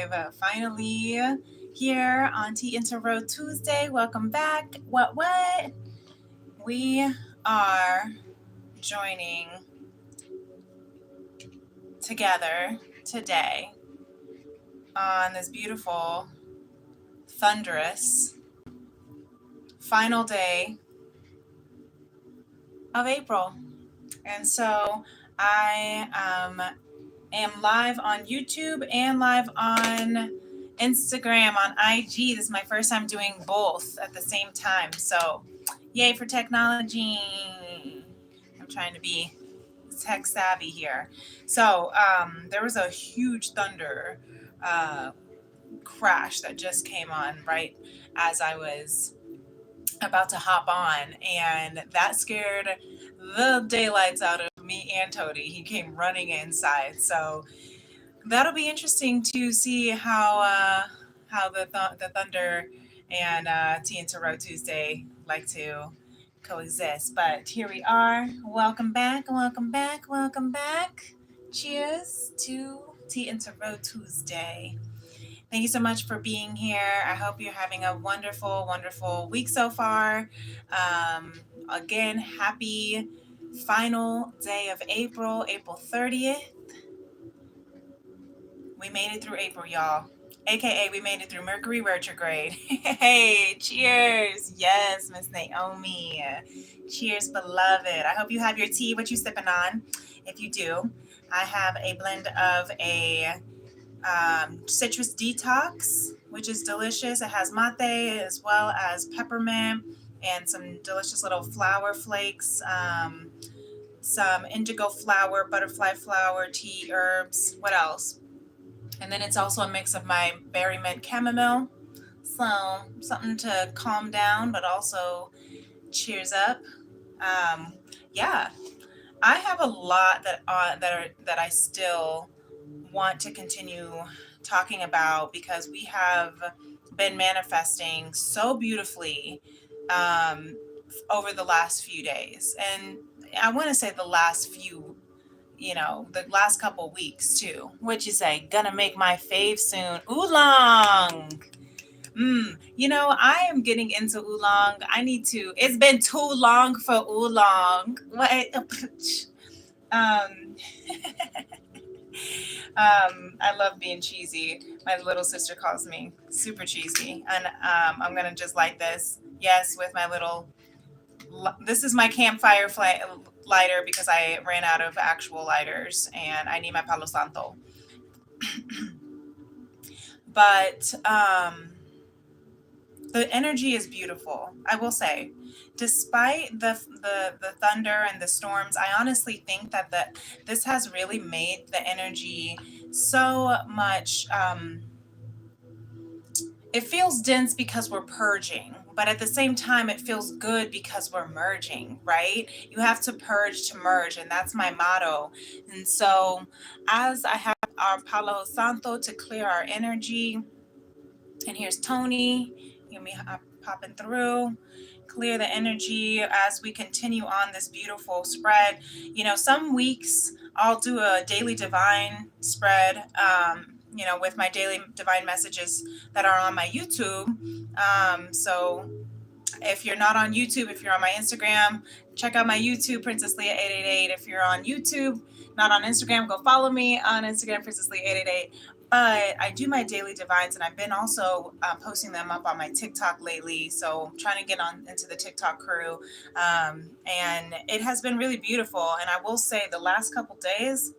live finally here on Tea Into Road Tuesday. Welcome back. What? We are joining together today on this beautiful, thunderous final day of April. And so I am live on YouTube and live on Instagram, on IG. This is my first time doing both at the same time. So, yay for technology. I'm trying to be tech savvy here. So, there was a huge thunder crash that just came on right as I was about to hop on, and that scared the daylights out of me and Toady. He came running inside. So that'll be interesting to see how the Thunder and Tea and Tarot Tuesday like to coexist. But here we are. Welcome back. Welcome back. Welcome back. Cheers to Tea and Tarot Tuesday. Thank you so much for being here. I hope you're having a wonderful, wonderful week so far. Again, happy final day of April, April 30th. We made it through April, y'all. AKA, we made it through Mercury retrograde. Hey, cheers. Yes, Miss Naomi. Cheers, beloved. I hope you have your tea. What you sipping on? If you do, I have a blend of a citrus detox, which is delicious. It has mate as well as peppermint and some delicious little flower flakes, some indigo flower, butterfly flower, tea herbs. What else? And then it's also a mix of my berry mint chamomile. So something to calm down, but also cheers up. Yeah, I have a lot that I still want to continue talking about because we have been manifesting so beautifully over the last few days, and I want to say the last few, the last couple weeks too. What you say? Gonna make my fave soon. Oolong. I am getting into oolong. I need to. It's been too long for oolong. What? I love being cheesy. My little sister calls me super cheesy, and I'm gonna just light this. Yes, with my little. This is my campfire lighter because I ran out of actual lighters, and I need my Palo Santo. But the energy is beautiful. I will say, despite the thunder and the storms, I honestly think that this has really made the energy so much. It feels dense because we're purging, but at the same time, it feels good because we're merging, right? You have to purge to merge, and that's my motto. And so, as I have our Palo Santo to clear our energy, and here's Tony. Hear me popping through. Clear the energy as we continue on this beautiful spread. Some weeks I'll do a daily divine spread, with my daily divine messages that are on my YouTube. So if you're not on YouTube, if you're on my Instagram, check out my YouTube, Princess Leah 888. If you're on YouTube, not on Instagram, go follow me on Instagram, Princess Leah 888. But I do my daily divines, and I've been also posting them up on my TikTok lately. So I'm trying to get on into the TikTok crew. And it has been really beautiful. And I will say the last couple days,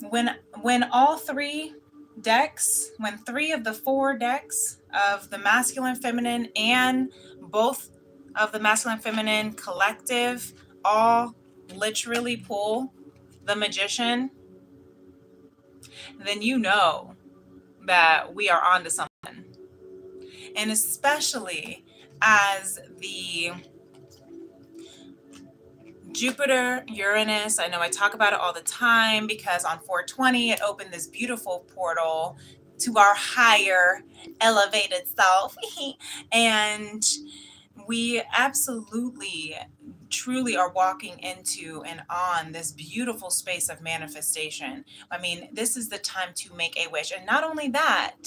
when all three decks, when 3 of the 4 decks of the masculine, feminine, and both of the masculine, feminine collective all literally pull the Magician, then you know that we are on to something. And especially as the Jupiter, Uranus, I know I talk about it all the time because on 420 it opened this beautiful portal to our higher elevated self. And we absolutely truly are walking into and on this beautiful space of manifestation. I mean, this is the time to make a wish. And not only that,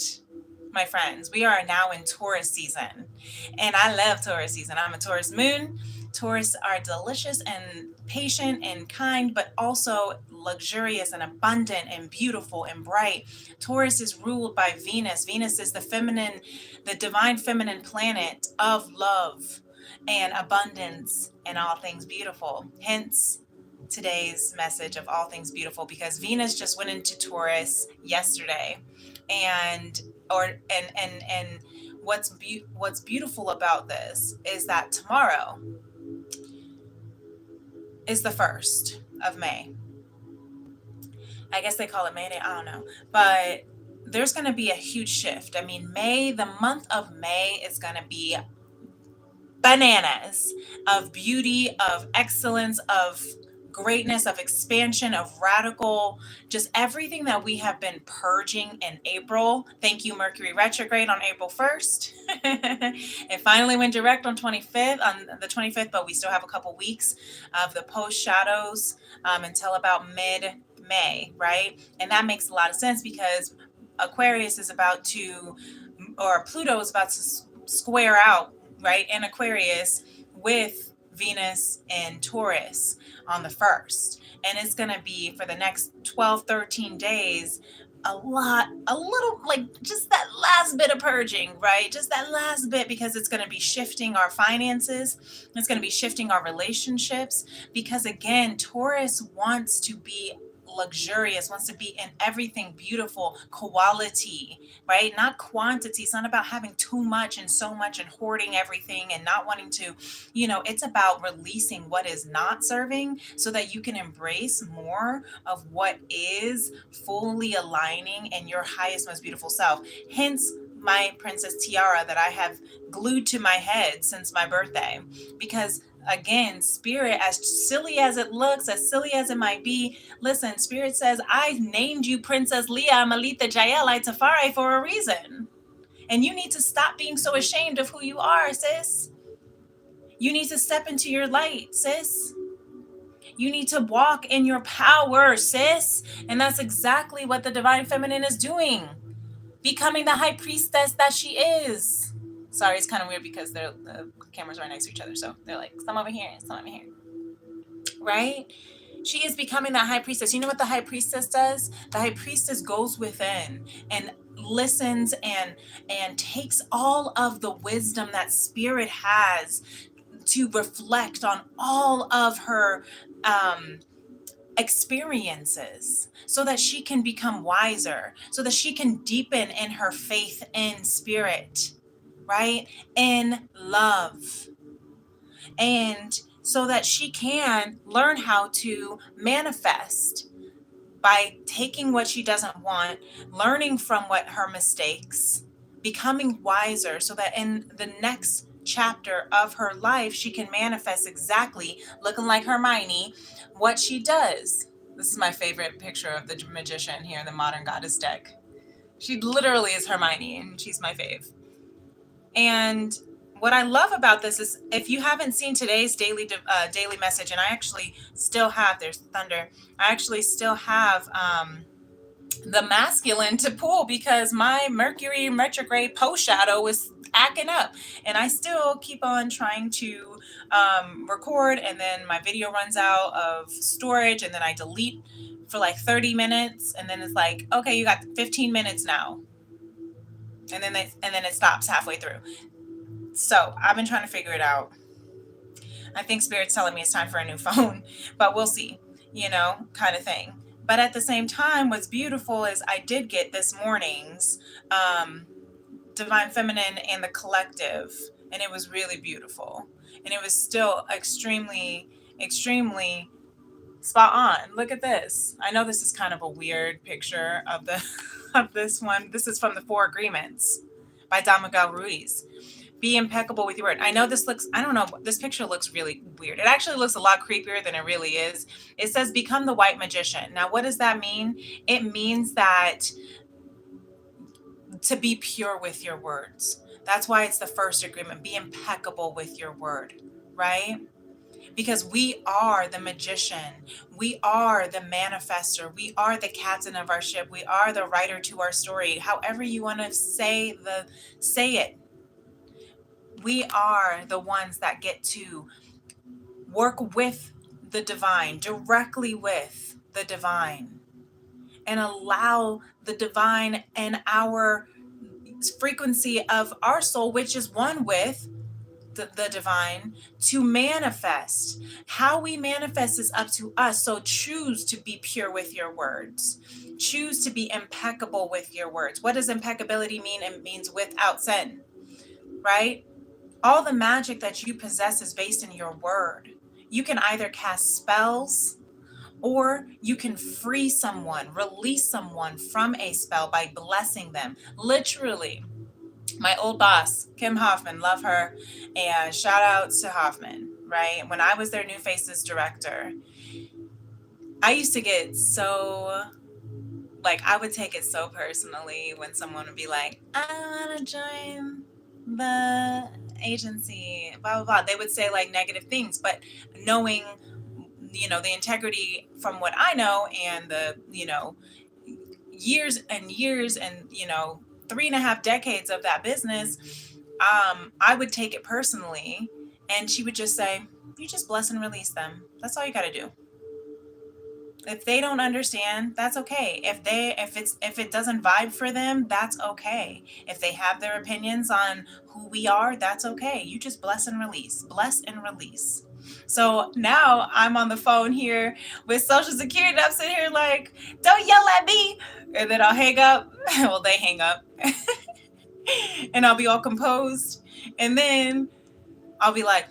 my friends, we are now in Taurus season. And I love Taurus season. I'm a Taurus moon. Taurus are delicious and patient and kind, but also luxurious and abundant and beautiful and bright. Taurus is ruled by Venus. Venus is the feminine, the divine feminine planet of love and abundance and all things beautiful. Hence, today's message of all things beautiful, because Venus just went into Taurus yesterday. And and what's beautiful about this is that tomorrow is the 1st of May. I guess they call it May Day, I don't know. But there's going to be a huge shift. I mean, the month of May is going to be bananas of beauty, of excellence, of greatness, of expansion, of radical, just everything that we have been purging in April. Thank you, Mercury retrograde on April 1st. It finally went direct on the 25th, but we still have a couple weeks of the post shadows until about mid-May, right? And that makes a lot of sense because Aquarius is about to, or Pluto is about to square out, right, in Aquarius with Venus in Taurus on the 1st. And it's going to be for the next 12, 13 days, a little, like just that last bit of purging, right? Just that last bit, because it's going to be shifting our finances. It's going to be shifting our relationships, because again, Taurus wants to be luxurious, wants to be in everything beautiful, quality, right? Not quantity. It's not about having too much and so much and hoarding everything and not wanting to, it's about releasing what is not serving so that you can embrace more of what is, fully aligning in your highest, most beautiful self. Hence, my princess tiara that I have glued to my head since my birthday, because again, spirit, as silly as it looks, as silly as it might be, listen, spirit says, I named you Princess Leah Amalita Jael Tafare for a reason. And you need to stop being so ashamed of who you are, sis. You need to step into your light, sis. You need to walk in your power, sis. And that's exactly what the divine feminine is doing. Becoming the high priestess that she is. Sorry, it's kind of weird because the cameras are next to each other. So they're like, some over here, some over here. Right? She is becoming that high priestess. You know what the high priestess does? The high priestess goes within and listens and takes all of the wisdom that spirit has to reflect on all of her experiences, so that she can become wiser, so that she can deepen in her faith in spirit, right? In love. And so that she can learn how to manifest by taking what she doesn't want, learning from what her mistakes, becoming wiser, so that in the next chapter of her life, she can manifest exactly, looking like Hermione, what she does. This is my favorite picture of the magician here in the Modern Goddess deck. She literally is Hermione, and she's my fave. And what I love about this is, if you haven't seen today's daily message, and I actually still have, there's thunder, I actually still have the masculine to pull, because my Mercury retrograde post shadow is acting up, and I still keep on trying to record, and then my video runs out of storage, and then I delete for like 30 minutes, and then it's like, okay, you got 15 minutes now, and then it stops halfway through. So I've been trying to figure it out. I think Spirit's telling me it's time for a new phone, but we'll see, kind of thing. But at the same time, what's beautiful is I did get this morning's Divine Feminine and the Collective, and it was really beautiful. And it was still extremely, extremely spot on. Look at this. I know this is kind of a weird picture of this one. This is from the Four Agreements by Don Miguel Ruiz. Be impeccable with your word. I know this looks, I don't know, this picture looks really weird. It actually looks a lot creepier than it really is. It says, become the white magician. Now, what does that mean? It means that to be pure with your words. That's why it's the first agreement. Be impeccable with your word, right? because we are the magician. We are the manifester. We are the captain of our ship. We are the writer to our story. However you want to say it. We are the ones that get to work with the divine, directly with the divine, and allow the divine and our frequency of our soul, which is one with the divine, to manifest. How we manifest is up to us. So choose to be pure with your words. Choose to be impeccable with your words. What does impeccability mean? It means without sin, right? All the magic that you possess is based in your word. You can either cast spells, or you can free someone, release someone from a spell by blessing them. Literally, my old boss, Kim Hoffman, love her, and shout out to Hoffman, right? When I was their New Faces director, I used to get so, like, I would take it so personally when someone would be like, I want to join the agency, blah, blah, blah. They would say like negative things, but knowing, the integrity from what I know, and the, years and years and, 3.5 decades of that business, I would take it personally. And she would just say, you just bless and release them. That's all you got to do. If they don't understand, that's okay. If it doesn't vibe for them, that's okay. If they have their opinions on who we are, that's okay. You just bless and release. Bless and release. So now I'm on the phone here with Social Security, and I'm sitting here like, don't yell at me. And then I'll hang up. Well, they hang up. And I'll be all composed. And then I'll be like,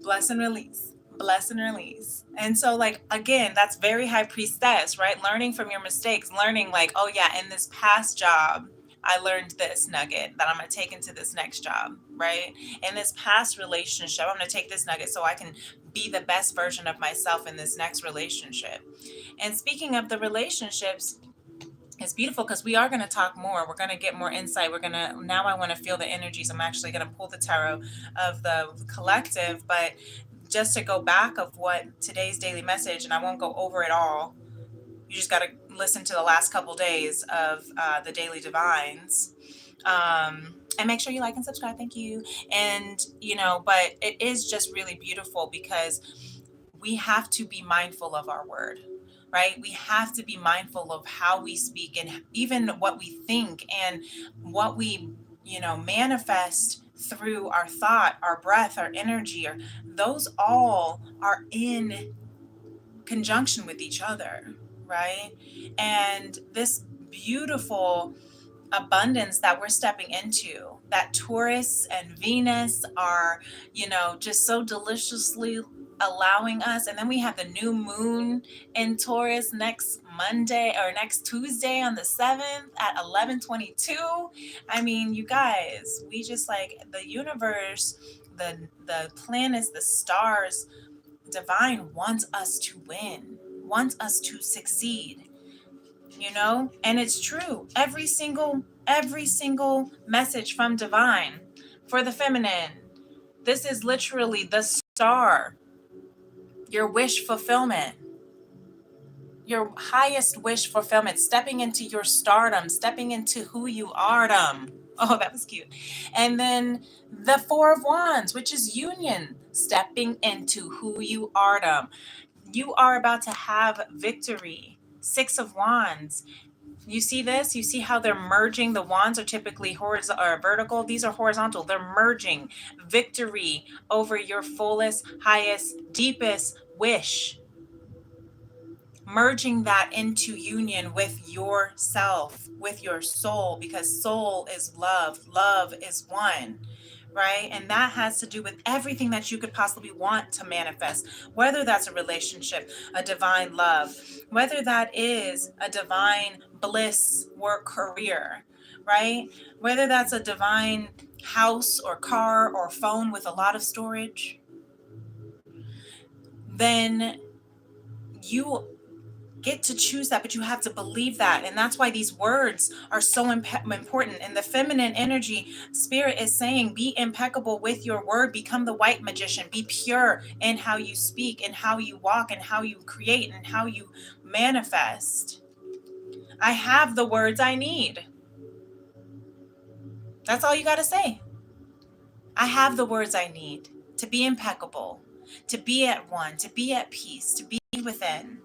bless and release, bless and release. And so, like, again, that's very high priestess, right? Learning from your mistakes, learning like, oh yeah, in this past job, I learned this nugget that I'm going to take into this next job, right? In this past relationship, I'm going to take this nugget so I can be the best version of myself in this next relationship. And speaking of the relationships, it's beautiful because we are going to talk more. We're going to get more insight. Now I want to feel the energies. I'm actually going to pull the tarot of the collective, but just to go back of what today's daily message, and I won't go over it all. You just got to listen to the last couple days of the Daily Divines. And make sure you like and subscribe. Thank you. And, but it is just really beautiful because we have to be mindful of our word. Right? We have to be mindful of how we speak and even what we think and what we, manifest through our thought, our breath, our energy, or those all are in conjunction with each other, right? And this beautiful abundance that we're stepping into, that Taurus and Venus are, just so deliciously allowing us. And then we have the new moon in Taurus next Monday or next Tuesday on the 7th at 11:22. I mean, you guys, we just like the universe, the planets, the stars, divine wants us to win, wants us to succeed. And it's true. Every single message from divine for the feminine, this is literally the star, your wish fulfillment, your highest wish fulfillment, stepping into your stardom, stepping into who you are. Oh, that was cute. And then the 4 of Wands, which is union, stepping into who you are. You are about to have victory. 6 of Wands. You see this? You see how they're merging? The wands are typically horizontal or vertical. These are horizontal. They're merging victory over your fullest, highest, deepest wish. Merging that into union with yourself, with your soul, because soul is love. Love is one. Right? And that has to do with everything that you could possibly want to manifest, whether that's a relationship, a divine love, whether that is a divine bliss work career, right? Whether that's a divine house or car or phone with a lot of storage, then you get to choose that, but you have to believe that. And that's why these words are so important. And the feminine energy, spirit is saying, be impeccable with your word, become the white magician, be pure in how you speak and how you walk and how you create and how you manifest. I have the words I need. That's all you got to say. I have the words I need to be impeccable, to be at one, to be at peace, to be within,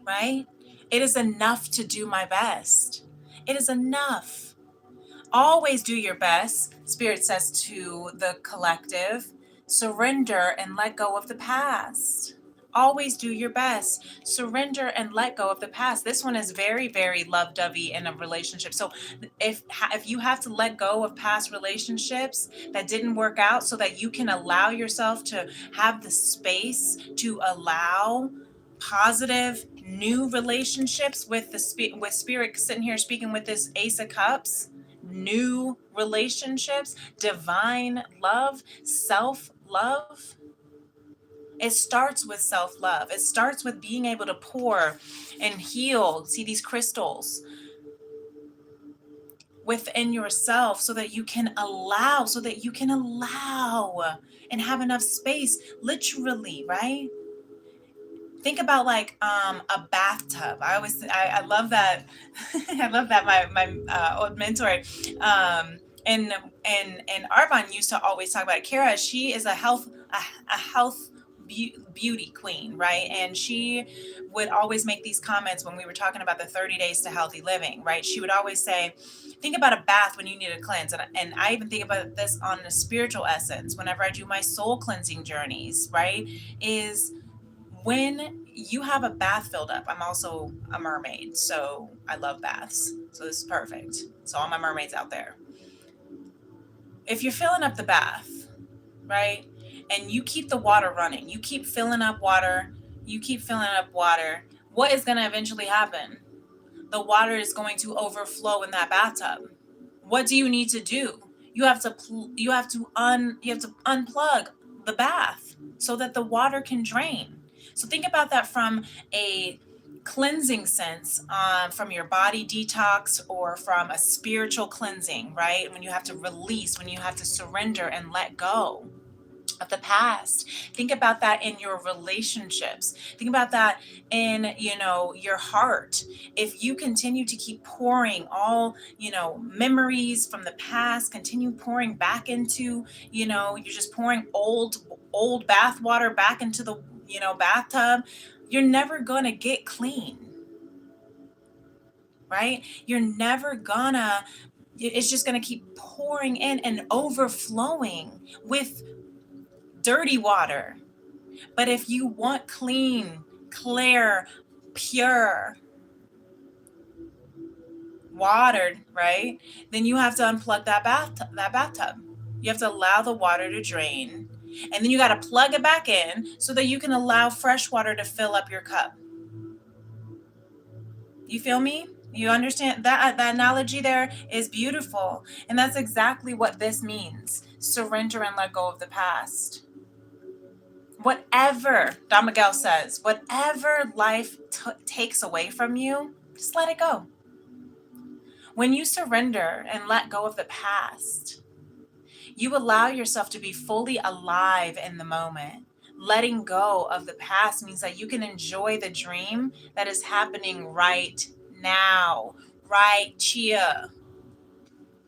right? It is enough to do my best. It is enough. Always do your best, Spirit says to the collective. Surrender and let go of the past. Always do your best. Surrender and let go of the past. This one is very, very love-dovey in a relationship. So if you have to let go of past relationships that didn't work out so that you can allow yourself to have the space to allow positive new relationships with with Spirit sitting here speaking with this Ace of Cups, new relationships, divine love, self love. It starts with self love. It starts with being able to pour and heal. See these crystals within yourself so that you can allow, and have enough space, literally, right? Think about like a bathtub. I love that. I love that my old mentor and Arban used to always talk about it. Kara. She is a health beauty queen, right? And she would always make these comments when we were talking about the 30 days to healthy living, right? She would always say, think about a bath when you need a cleanse. And I even think about this on a spiritual essence whenever I do my soul cleansing journeys, right? Is when you have a bath filled up. I'm also a mermaid, so I love baths. So this is perfect. So all my mermaids out there. If you're filling up the bath, right? And you keep the water running, you keep filling up water, what is going to eventually happen? The water is going to overflow in that bathtub. What do you need to do? You have to unplug the bath so that the water can drain. So think about that from a cleansing sense, from your body detox or from a spiritual cleansing, right? When you have to release, when you have to surrender and let go of the past. Think about that in your relationships. Think about that in, your heart. If you continue to keep pouring all, memories from the past, continue pouring back into, you're just pouring old bath water back into the, bathtub, you're never going to get clean, right? You're never gonna, it's just going to keep pouring in and overflowing with dirty water. But if you want clean, clear, pure water, right? Then you have to unplug that bathtub. You have to allow the water to drain. And then you got to plug it back in so that you can allow fresh water to fill up your cup. You feel me? You understand that analogy there is beautiful. And that's exactly what this means. Surrender and let go of the past. Whatever, Don Miguel says, whatever life takes away from you, just let it go. When you surrender and let go of the past, you allow yourself to be fully alive in the moment. Letting go of the past means that you can enjoy the dream that is happening right now, right here,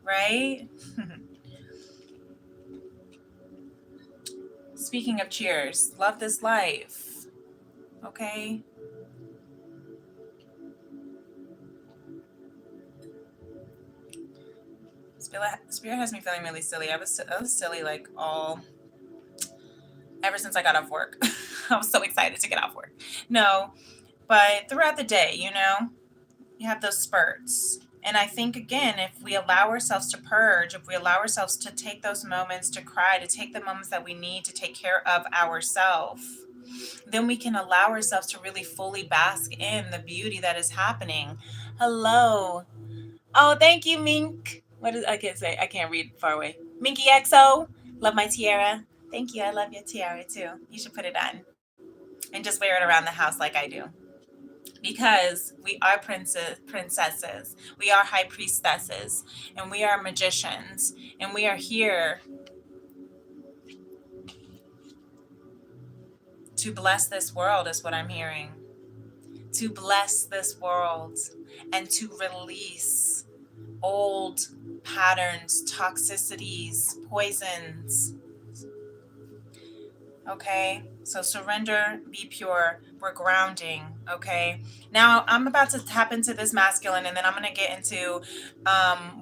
right? Speaking of cheers, love this life, okay? Spirit has me feeling really silly. I was silly like ever since I got off work. I was so excited to get off work. No, but throughout the day, you have those spurts. And I think, again, if we allow ourselves to purge, if we allow ourselves to take those moments to cry, to take the moments that we need to take care of ourselves, then we can allow ourselves to really fully bask in the beauty that is happening. Hello. Oh, thank you, Mink. What is I can't say. I can't read far away. Minky XO. Love my tiara. Thank you. I love your tiara too. You should put it on and just wear it around the house like I do. because we are princesses, we are high priestesses, and we are magicians, and we are here to bless this world, is what I'm hearing. To bless this world and to release old patterns, toxicities, poisons. Okay, so surrender, be pure. We're grounding. Okay, now I'm about to tap into this masculine, and then I'm gonna get into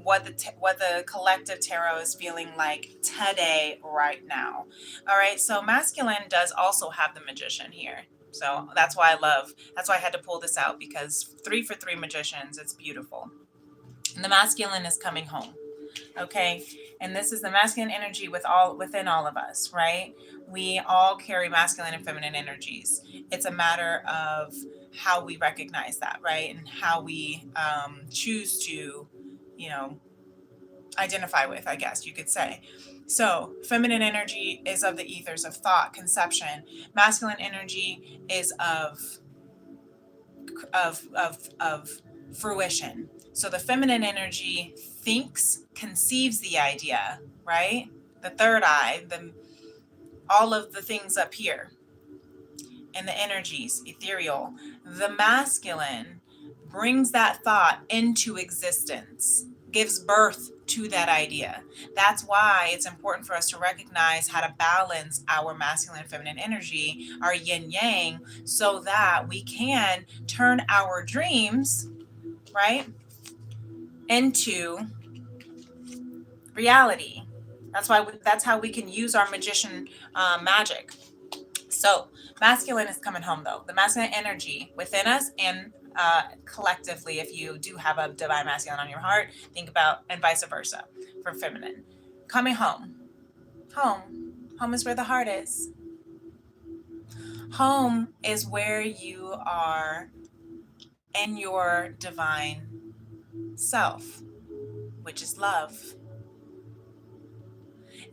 what the collective tarot is feeling like today, right now. All right, so masculine does also have the magician here. So that's why that's why I had to pull this out, because 3 for 3 magicians, it's beautiful. And the masculine is coming home. Okay, and this is the masculine energy within all of us, right? We all carry masculine and feminine energies. It's a matter of how we recognize that, right? And how we choose to, you know, identify with, I guess you could say. So feminine energy is of the ethers of thought, conception. Masculine energy is of fruition. So the feminine energy thinks, conceives the idea, right? The third eye, all of the things up here, and the energies, ethereal. The masculine brings that thought into existence, gives birth to that idea. That's why it's important for us to recognize how to balance our masculine and feminine energy, our yin yang, so that we can turn our dreams, right, into reality. That's how we can use our magician magic. So masculine is coming home, though. The masculine energy within us and collectively, if you do have a divine masculine on your heart, think about, and vice versa for feminine. Coming home. Home. Home is where the heart is. Home is where you are in your divine self, which is love.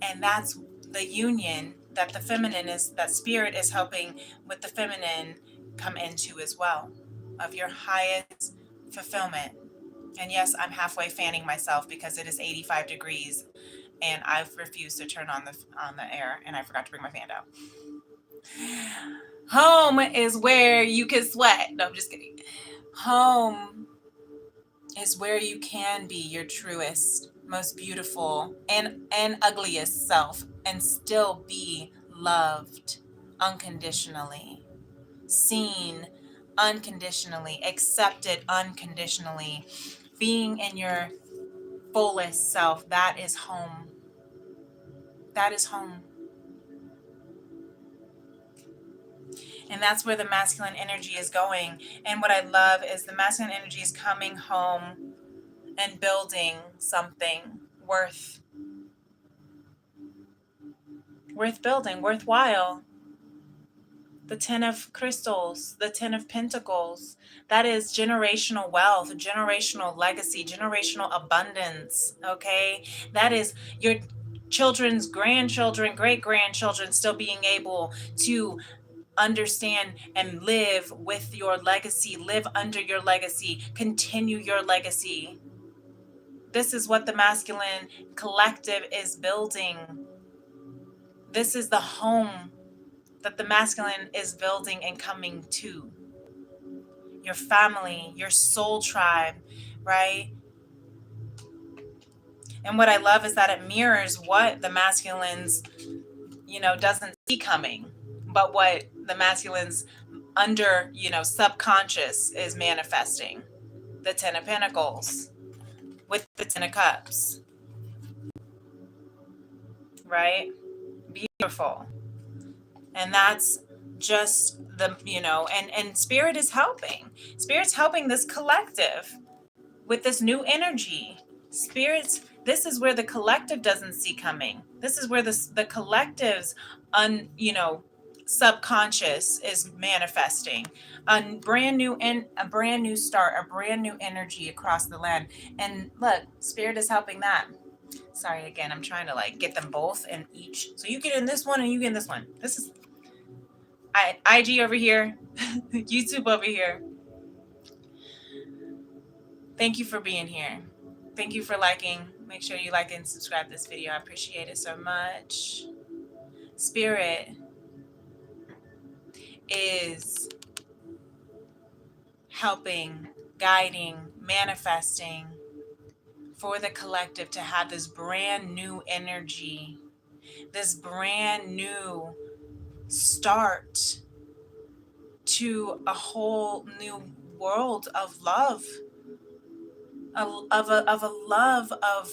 And that's the union that the feminine is, that spirit is helping with the feminine come into as well, of your highest fulfillment. And yes, I'm halfway fanning myself because it is 85 degrees and I've refused to turn on the air, and I forgot to bring my fan down. Home is where you can sweat. No, I'm just kidding. Home is where you can be your truest, most beautiful and ugliest self and still be loved unconditionally, seen unconditionally, accepted unconditionally, being in your fullest self. That is home. That is home. And that's where the masculine energy is going. And what I love is the masculine energy is coming home and building something worth building, worthwhile. The 10 of crystals, the 10 of pentacles, that is generational wealth, generational legacy, generational abundance. Okay, that is your children's grandchildren, great grandchildren still being able to understand and live with your legacy, live under your legacy, continue your legacy. This is what the masculine collective is building. This is the home that the masculine is building and coming to. Your family, your soul tribe, right? And what I love is that it mirrors what the masculine's, doesn't see coming, but what the masculine's under, subconscious is manifesting. The 10 of Pentacles with the 10 of Cups, right? Beautiful. And that's just the, and spirit is helping. Spirit's helping this collective with this new energy. Spirits, this is where the collective doesn't see coming. This is where the collective's subconscious is manifesting a brand new start, a brand new energy across the land. And look, spirit is helping that. Sorry, again, I'm trying to get them both in each. So you get in this one and you get in this one. This is IG over here, YouTube over here. Thank you for being here. Thank you for liking. Make sure you like and subscribe this video. I appreciate it so much. Spirit is helping, guiding, manifesting for the collective to have this brand new energy, this brand new start to a whole new world of love, of a love of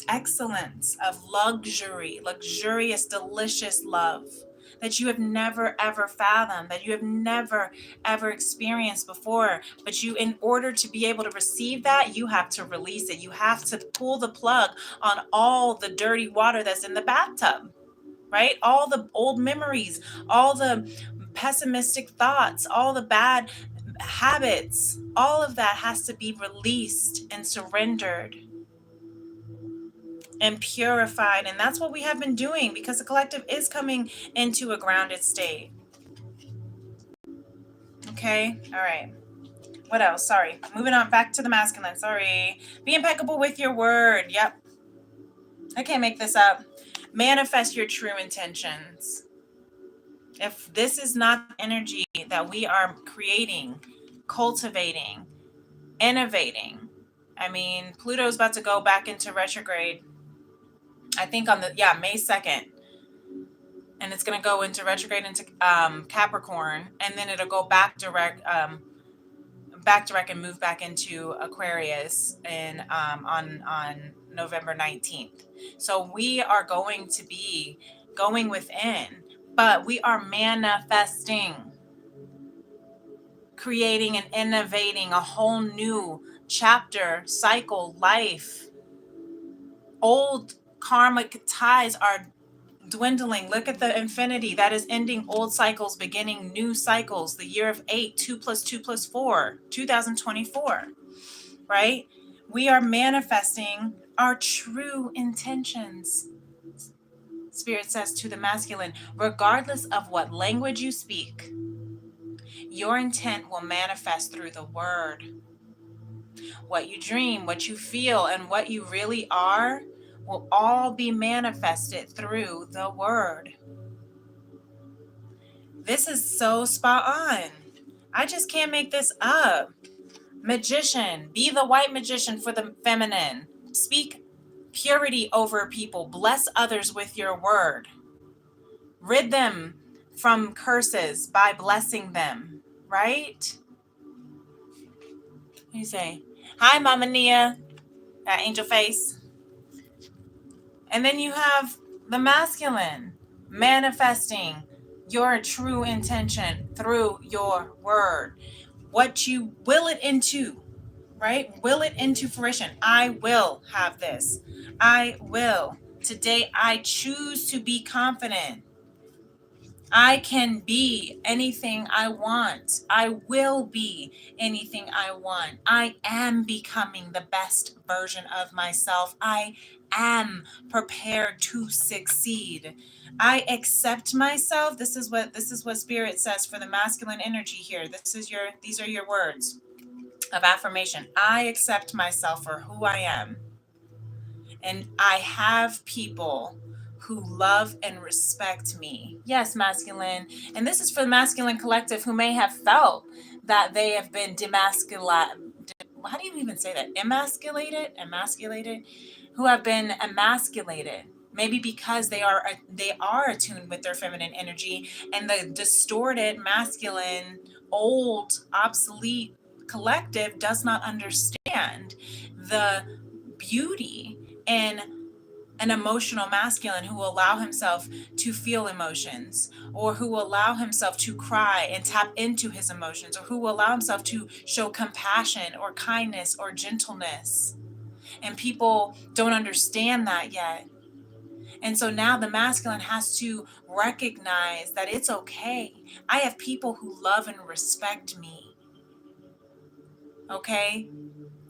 excellence, of luxury, luxurious, delicious love that you have never ever fathomed, that you have never ever experienced before. But you, in order to be able to receive that, you have to release it. You have to pull the plug on all the dirty water that's in the bathtub, right? All the old memories, all the pessimistic thoughts, all the bad habits, all of that has to be released and surrendered and purified. And that's what we have been doing, because the collective is coming into a grounded state. Okay. All right. What else? Sorry. Moving on back to the masculine. Sorry. Be impeccable with your word. Yep. I can't make this up. Manifest your true intentions. If this is not the energy that we are creating, cultivating, innovating, I mean, Pluto's about to go back into retrograde, I think on the, May 2nd. And it's going to go into retrograde into Capricorn, and then it'll go back direct and move back into Aquarius and on November 19th. So we are going to be going within, but we are manifesting, creating and innovating a whole new chapter, cycle, life. Old karmic ties are dwindling. Look at the infinity that is ending old cycles, beginning new cycles. The year of 8, 2 plus 2 plus 4, 2024, right? We are manifesting our true intentions. Spirit says to the masculine, regardless of what language you speak, your intent will manifest through the word. What you dream, what you feel, and what you really are will all be manifested through the word. This is so spot on. I just can't make this up. Magician, be the white magician for the feminine. Speak purity over people. Bless others with your word. Rid them from curses by blessing them, right? What do you say? Hi, Mama Nia, that angel face. And then you have the masculine, manifesting your true intention through your word. What you will it into, right? Will it into fruition. I will have this. I will. Today, I choose to be confident. I can be anything I want. I will be anything I want. I am becoming the best version of myself. I am prepared to succeed. I accept myself. This is what spirit says for the masculine energy here. These are your words of affirmation. I accept myself for who I am. And I have people who love and respect me. Yes, masculine. And this is for the masculine collective who may have felt that they have been demasculated. How do you even say that? Emasculated? Who have been emasculated. Maybe because they are attuned with their feminine energy, and the distorted masculine, old, obsolete collective does not understand the beauty in an emotional masculine who will allow himself to feel emotions, or who will allow himself to cry and tap into his emotions, or who will allow himself to show compassion or kindness or gentleness. And people don't understand that yet. And so now the masculine has to recognize that it's okay. I have people who love and respect me. Okay?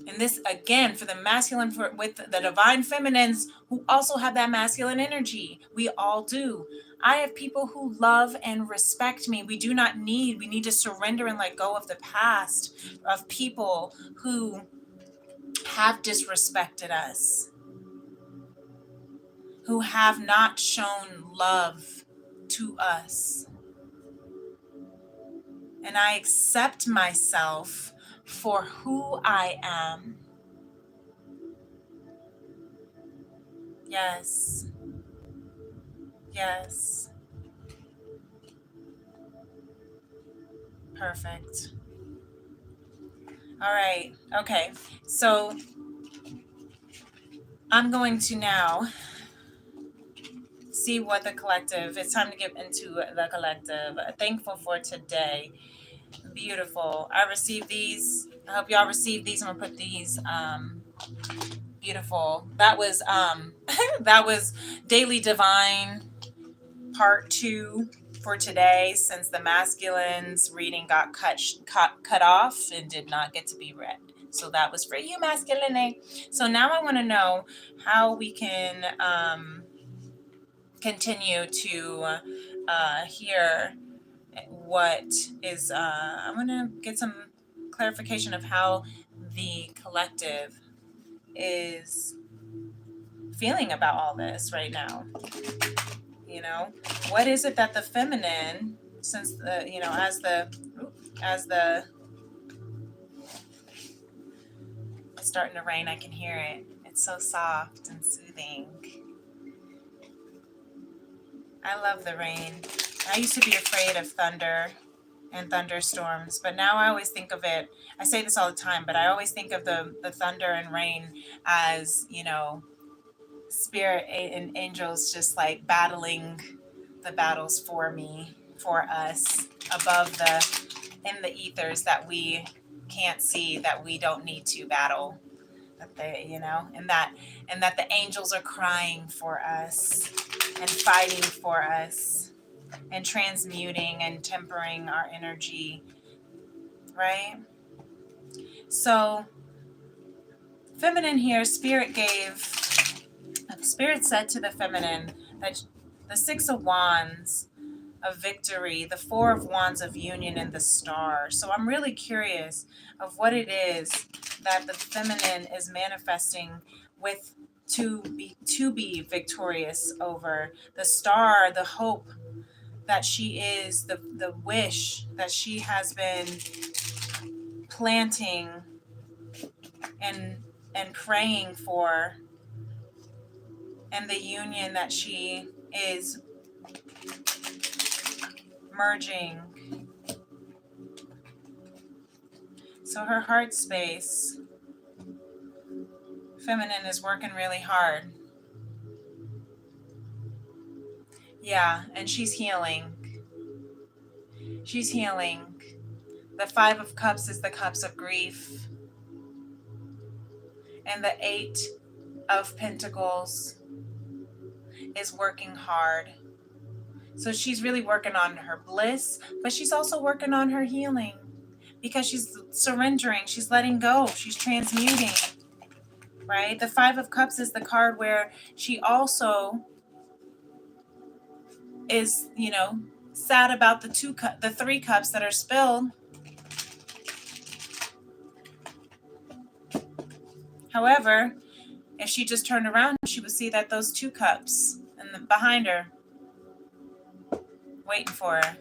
And this, again, for the masculine, with the divine feminines who also have that masculine energy. We all do. I have people who love and respect me. We need to surrender and let go of the past of people who have disrespected us, who have not shown love to us. And I accept myself for who I am. Yes. Yes. Perfect. All right. Okay. So I'm going to now see what the collective, it's time to get into the collective. Thankful for today. Beautiful. I received these. I hope y'all received these. I'm gonna put these beautiful. That was that was Daily Divine part 2 for today, since the masculines reading got cut off and did not get to be read. So that was for you, masculine. So now I want to know how we can continue to hear what is. I'm going to get some clarification of how the collective is feeling about all this right now. You know, what is it that the feminine, since the, you know, as the it's starting to rain, I can hear it. It's so soft and soothing. I love the rain. I used to be afraid of thunder and thunderstorms, but now I always think of it, I say this all the time, but I always think of the thunder and rain as, you know, spirit and angels just like battling the battles for me, for us, above in the ethers that we can't see, that we don't need to battle, that they, you know, and that the angels are crying for us and fighting for us and transmuting and tempering our energy, right? So feminine here, spirit said to the feminine that the 6 of Wands of victory, the 4 of Wands of union, and the star. So I'm really curious of what it is that the feminine is manifesting with to be victorious over. The star, the hope that she is, the wish that she has been planting and praying for, and the union that she is merging. So her heart space, feminine, is working really hard. Yeah, and she's healing. She's healing. The 5 of Cups is the cups of grief. And the 8 of Pentacles is working hard. So she's really working on her bliss, but she's also working on her healing, because she's surrendering, she's letting go, she's transmuting, right? The 5 of Cups is the card where she also is, you know, sad about the 3 cups that are spilled. However, if she just turned around, she would see that those 2 cups and behind her, waiting for her.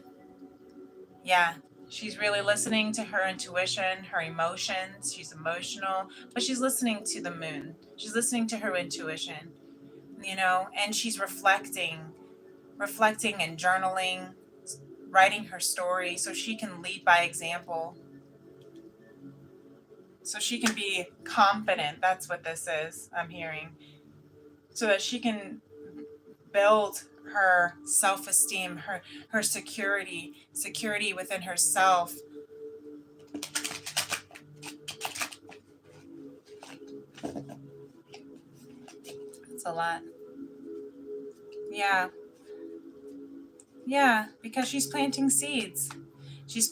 Yeah, she's really listening to her intuition, her emotions. She's emotional, but she's listening to the moon. She's listening to her intuition, you know, and she's reflecting and journaling, writing her story so she can lead by example, so she can be confident. That's what this is, I'm hearing. So that she can build her self-esteem, her security within herself. It's a lot. Yeah, because she's planting seeds. She's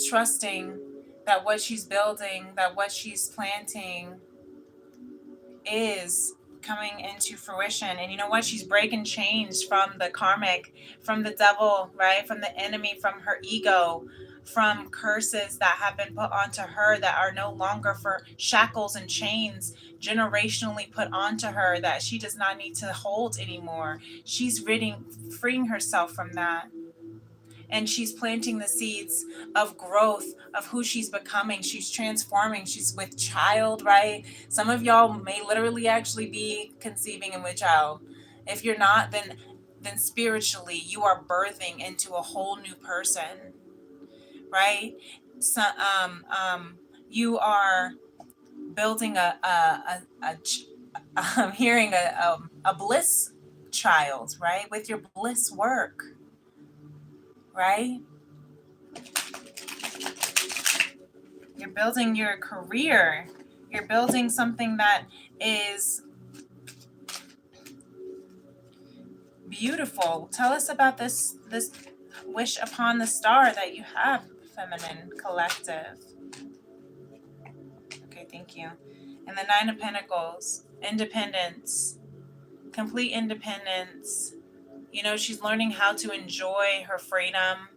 trusting that what she's building, that what she's planting is coming into fruition. And you know what? She's breaking chains from the karmic, from the devil, right? From the enemy, from her ego, from curses that have been put onto her that are no longer for shackles and chains generationally put onto her that she does not need to hold anymore. She's freeing herself from that, and she's planting the seeds of growth of who she's becoming. She's transforming. She's with child, right? Some of y'all may literally actually be conceiving and with child. If you're not, then spiritually you are birthing into a whole new person, right? So you are building I'm hearing a bliss child, right? With your bliss work, right? You're building your career. You're building something that is beautiful. Tell us about this wish upon the star that you have, feminine collective. Okay, thank you. And the Nine of Pentacles, independence, complete independence. You know, she's learning how to enjoy her freedom,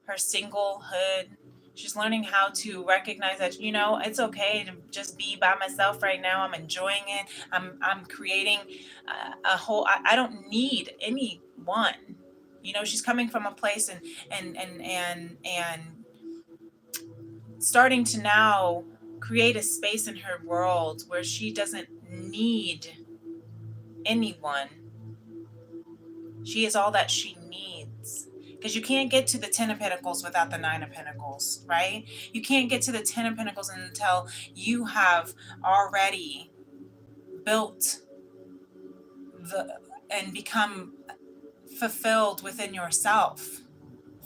her singlehood. She's learning how to recognize that, you know, it's okay to just be by myself right now. I'm enjoying it. I'm creating a whole. I don't need anyone. You know, she's coming from a place and starting to now create a space in her world where she doesn't need anyone. She is all that she needs. Because you can't get to the Ten of Pentacles without the Nine of Pentacles, right? You can't get to the Ten of Pentacles until you have already built and become fulfilled within yourself,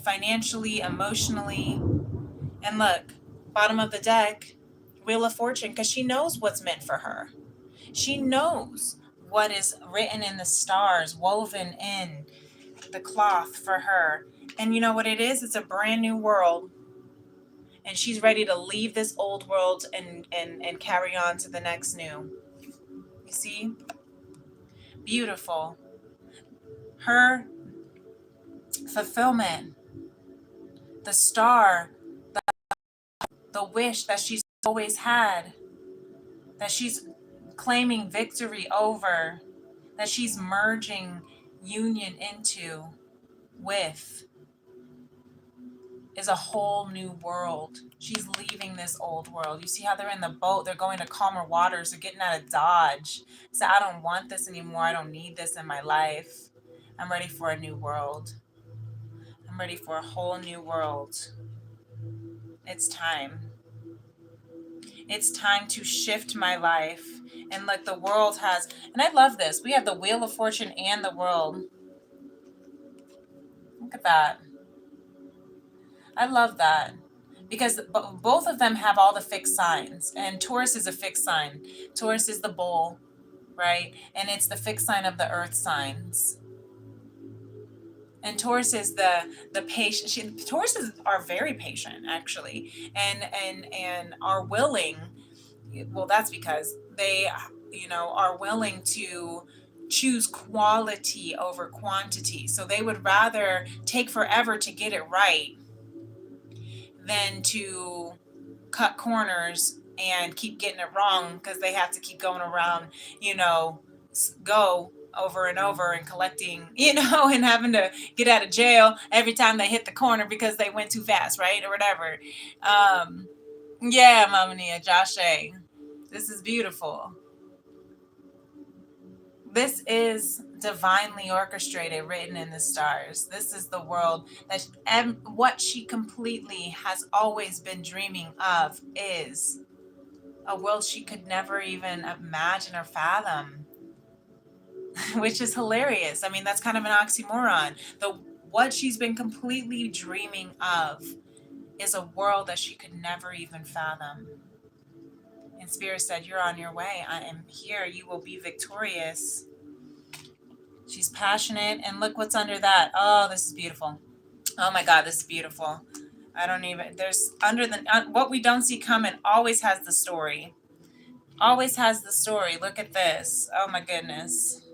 financially, emotionally. And look, bottom of the deck, Wheel of Fortune, because she knows what's meant for her. She knows what is written in the stars, woven in the cloth for her. And you know what it is? It's a brand new world. And she's ready to leave this old world and carry on to the next new. You see? Beautiful. Her fulfillment, the star, the wish that she's always had, that she's claiming victory over, that she's merging union into with, is a whole new world. She's leaving this old world. You see how they're in the boat, they're going to calmer waters, they're getting out of Dodge. So I don't want this anymore. I don't need this in my life. I'm ready for a new world. I'm ready for a whole new world. It's time. It's time to shift my life. And like the world has, and I love this. We have the Wheel of Fortune and the World. Look at that. I love that. Because both of them have all the fixed signs. And Taurus is a fixed sign. Taurus is the bull, right? And it's the fixed sign of the earth signs. And Taurus is the patient. Tauruses are very patient, actually, and are willing. Well, that's because they, you know, are willing to choose quality over quantity. So they would rather take forever to get it right than to cut corners and keep getting it wrong because they have to keep going around, you know, go over and over and collecting, you know, and having to get out of jail every time they hit the corner because they went too fast, right? Or whatever. Yeah, Mama Nia, Josh A. This is beautiful. This is divinely orchestrated, written in the stars. This is the world that, and what she completely has always been dreaming of is a world she could never even imagine or fathom, which is hilarious. I mean, that's kind of an oxymoron. What she's been completely dreaming of is a world that she could never even fathom. And Spirit said, you're on your way. I am here. You will be victorious. She's passionate. And look what's under that. Oh, this is beautiful. Oh my God, this is beautiful. I don't even, there's under the, what we don't see coming always has the story. Always has the story. Look at this. Oh my goodness.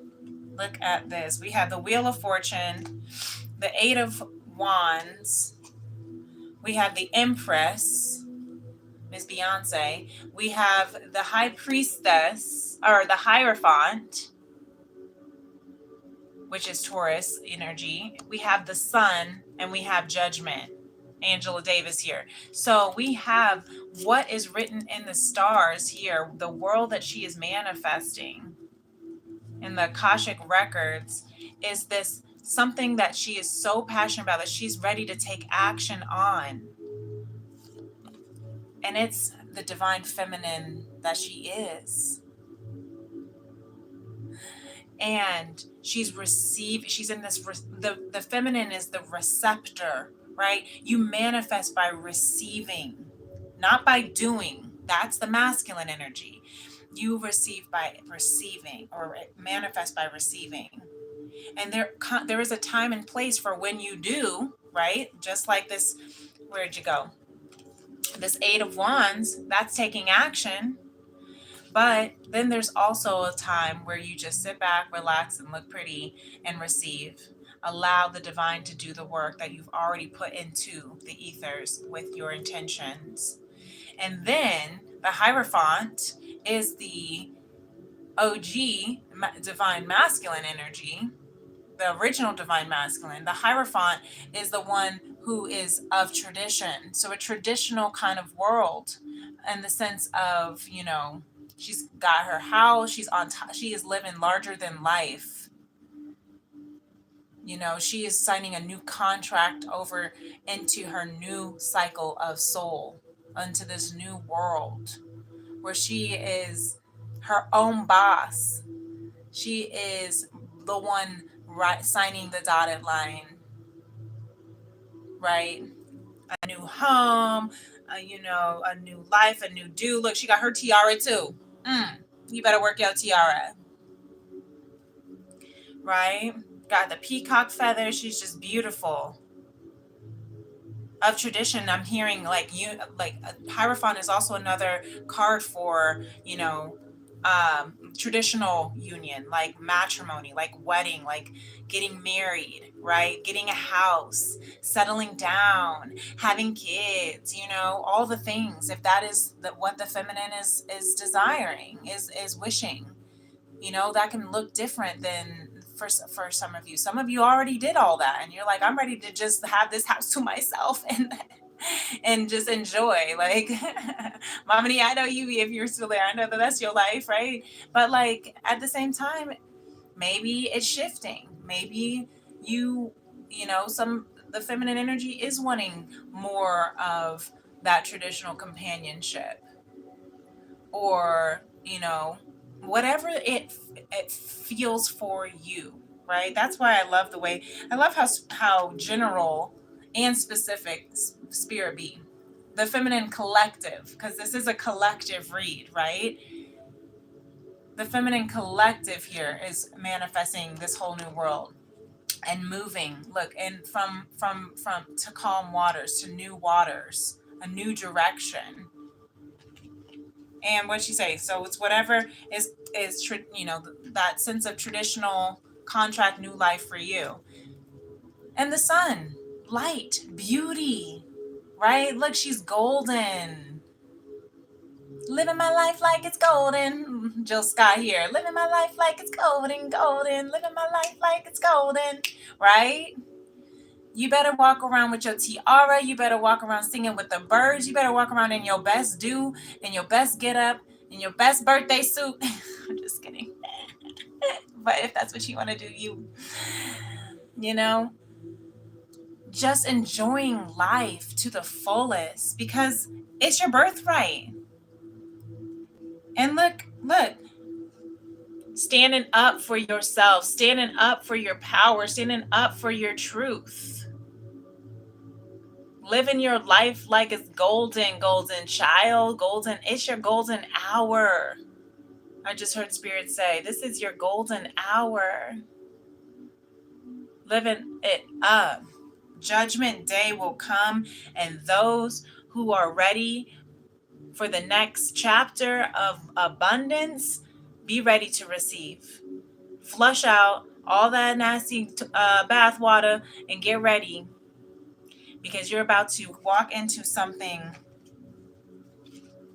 Look at this. We have the Wheel of Fortune, the Eight of Wands. We have the Empress, Miss Beyonce. We have the High Priestess, or the Hierophant, which is Taurus energy. We have the Sun, and we have Judgment. Angela Davis here. So we have what is written in the stars here, the world that she is manifesting in the Akashic records is this something that she is so passionate about that she's ready to take action on. And it's the divine feminine that she is. And she's in this, the feminine is the receptor, right? You manifest by receiving, not by doing. That's the masculine energy. You receive by receiving, or manifest by receiving. And there is a time and place for when you do, right? Just like this, where'd you go? This Eight of Wands, that's taking action. But then there's also a time where you just sit back, relax, and look pretty and receive. Allow the divine to do the work that you've already put into the ethers with your intentions. And then the Hierophant is the OG divine masculine energy, the original divine masculine. The Hierophant is the one who is of tradition. So a traditional kind of world, in the sense of, she's got her house, she's on top, she is living larger than life. She is signing a new contract over into her new cycle of soul, into this new world where she is her own boss. She is the one signing the dotted line, right? A new home, a new life, a new do. Look, she got her tiara too. You better work your tiara, right? Got the peacock feather. She's just beautiful. Of tradition, I'm hearing like Hierophant is also another card for traditional union, like matrimony, like wedding, like getting married, right? Getting a house, settling down, having kids, all the things. If that is what the feminine is desiring, is wishing, that can look different than for some of you. Some of you already did all that, and you're like, I'm ready to just have this house to myself and just enjoy. Like, Mommy, I know you, if you're still there, I know that's your life, right? But like at the same time, maybe it's shifting. Maybe the feminine energy is wanting more of that traditional companionship, or whatever it feels for you, right? That's why I love how general and specific spirit be. The feminine collective, because this is a collective read, right? The feminine collective here is manifesting this whole new world and moving. Look, and from to calm waters to new waters, a new direction. And what'd she say? So it's whatever is that sense of traditional contract, new life for you. And the sun, light, beauty, right? Look, she's golden. Living my life like it's golden. Jill Scott here. Living my life like it's golden, golden. Living my life like it's golden, right? You better walk around with your tiara. You better walk around singing with the birds. You better walk around in your best do, in your best get up, in your best birthday suit. I'm just kidding. But if that's what you want to do, just enjoying life to the fullest, because it's your birthright. And look, standing up for yourself, standing up for your power, standing up for your truth. Living your life like it's golden, golden child, golden. It's your golden hour. I just heard Spirit say, this is your golden hour. Living it up. Judgment Day will come, and those who are ready for the next chapter of abundance, be ready to receive. Flush out all that nasty bath water and get ready, because you're about to walk into something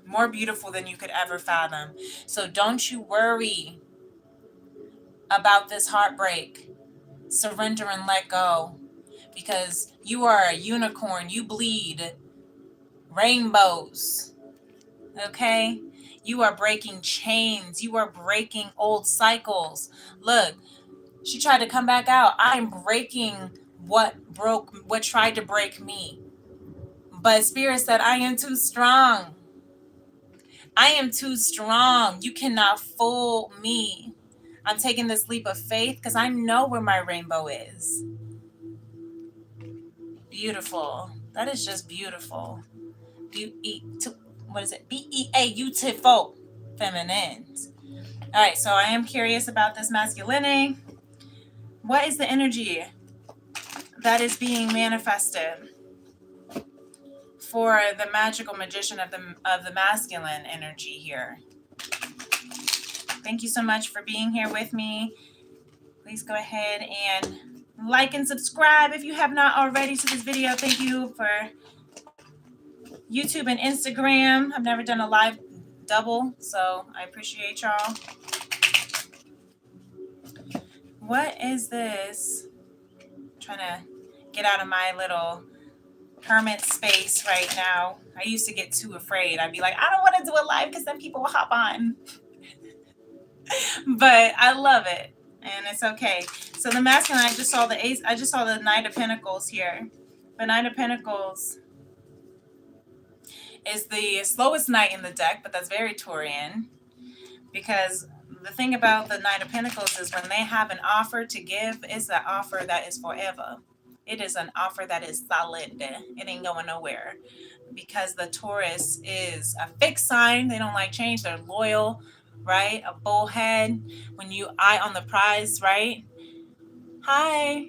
more beautiful than you could ever fathom. So don't you worry about this heartbreak. Surrender and let go, because you are a unicorn. You bleed rainbows. Okay? You are breaking chains. You are breaking old cycles. Look, she tried to come back out. I'm breaking what tried to break me. But Spirit said, I am too strong. I am too strong. You cannot fool me. I'm taking this leap of faith because I know where my rainbow is. Beautiful. That is just beautiful. What is it? Beautiful. Feminine. All right, so I am curious about this masculinity. What is the energy that is being manifested for the magical magician of the masculine energy here? Thank you so much for being here with me. Please go ahead and like and subscribe if you have not already to this video. Thank you for YouTube and Instagram. I've never done a live double, so I appreciate y'all. What is this? I'm trying to get out of my little hermit space right now. I used to get too afraid. I'd be like, I don't want to do a live because then people will hop on. But I love it, and it's okay. So the masculine, I just saw the ace. I just saw the Knight of Pentacles here. The Knight of Pentacles is the slowest knight in the deck, but that's very Taurian, because the thing about the Knight of Pentacles is when they have an offer to give, it's an offer that is forever. It is an offer that is solid. It ain't going nowhere, because the Taurus is a fixed sign. They don't like change. They're loyal, right? A bullhead. When you eye on the prize, right? Hi,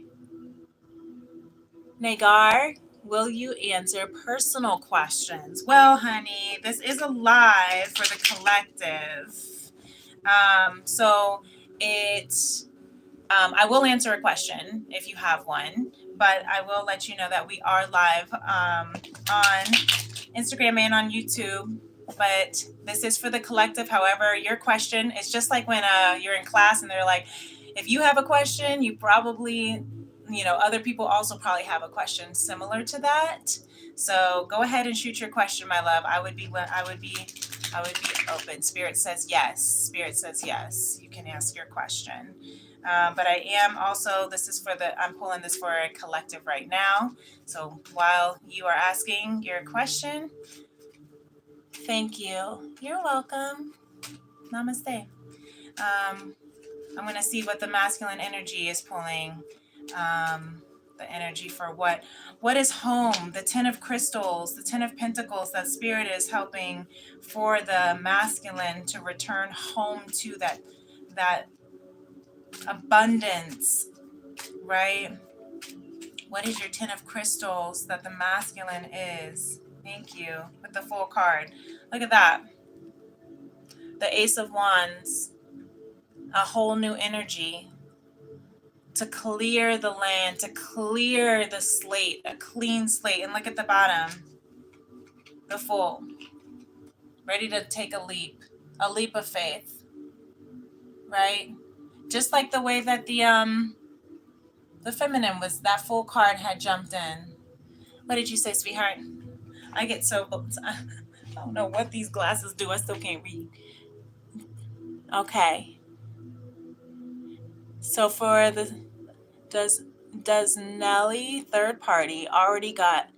Nagar. Will you answer personal questions? Well, honey, this is a live for the collective. So I will answer a question if you have one, but I will let you know that we are live on Instagram and on YouTube. But this is for the collective. However, your question is just like when you're in class and they're like, if you have a question, you probably, other people also probably have a question similar to that. So go ahead and shoot your question, my love. I would be open. Spirit says yes. Spirit says yes. You can ask your question. But I am also, I'm pulling this for a collective right now. So while you are asking your question, thank you. You're welcome. Namaste. I'm going to see what the masculine energy is pulling. The energy for what is home, the 10 of crystals, the 10 of pentacles, that Spirit is helping for the masculine to return home to that abundance, right? What is your 10 of crystals that the masculine is? Thank you. With the full card. Look at that. The Ace of Wands. A whole new energy to clear the land, to clear the slate, a clean slate. And look at the bottom. The Fool. Ready to take a leap of faith, right? Just like the way that the feminine was, that Fool card had jumped in. What did you say, sweetheart? I get so, I don't know what these glasses do. I still can't read. Okay. So for does Nelly, third party, already got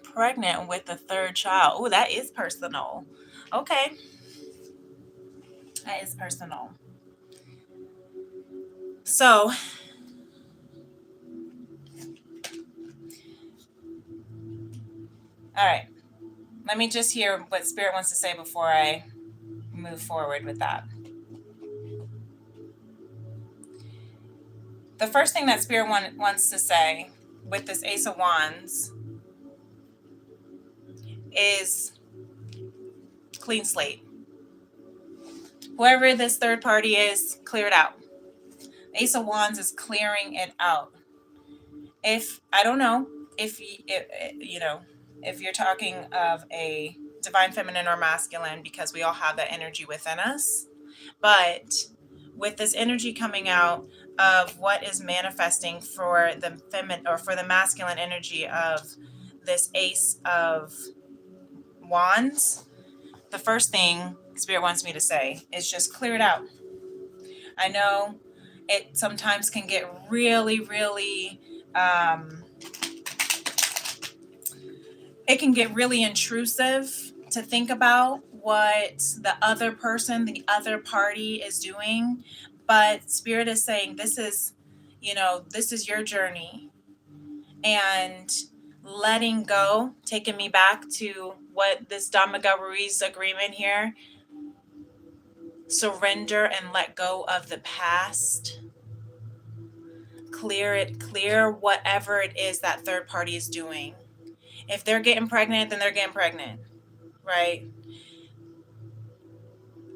pregnant with the third child? Oh, that is personal. Okay. That is personal. So, all right. Let me just hear what Spirit wants to say before I move forward with that. The first thing that Spirit wants to say with this Ace of Wands is Clean slate. Whoever this third party is, clear it out. Ace of Wands is clearing it out. If I don't know if you know, if you're talking of a divine feminine or masculine, because we all have that energy within us, but with this energy coming out of what is manifesting for the feminine or for the masculine energy of this Ace of Wands, the first thing Spirit wants me to say is just clear it out. I know it sometimes can get really, really, it can get really intrusive to think about what the other person, the other party is doing. But Spirit is saying, this is, this is your journey. And letting go, taking me back to what this Damaga Ruiz agreement here, surrender and let go of the past. Clear whatever it is that third party is doing. If they're getting pregnant, then they're getting pregnant, right?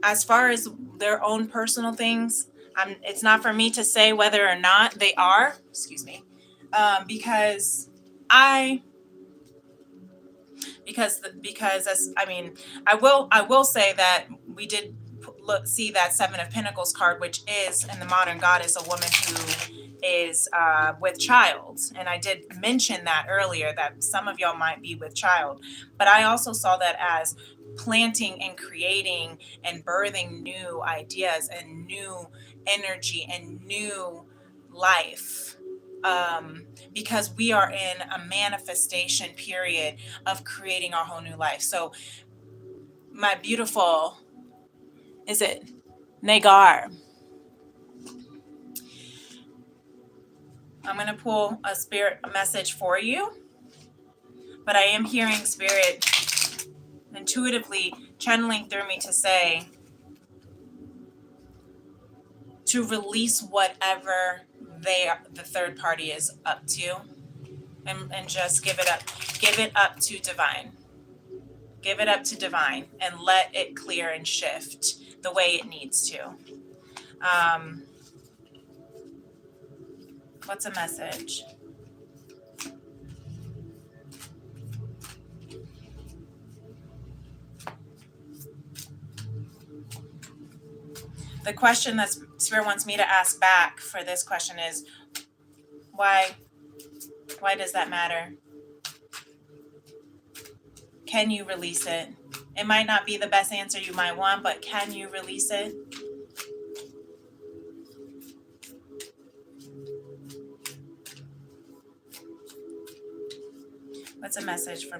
As far as their own personal things, it's not for me to say whether or not they are, because as I will say that we did see that Seven of Pentacles card, which is in the modern goddess a woman who is with child, and I did mention that earlier that some of y'all might be with child, but I also saw that as planting and creating and birthing new ideas and new energy and new life, because we are in a manifestation period of creating our whole new life. So my beautiful, is it Nagar? I'm going to pull a spirit message for you, but I am hearing Spirit intuitively channeling through me to say to release whatever the third party is up to, and just give it up to divine. Give it up to divine and let it clear and shift the way it needs to. What's a message? The question that Spirit wants me to ask back for this question is, why does that matter? Can you release it? It might not be the best answer you might want, but can you release it? What's a message for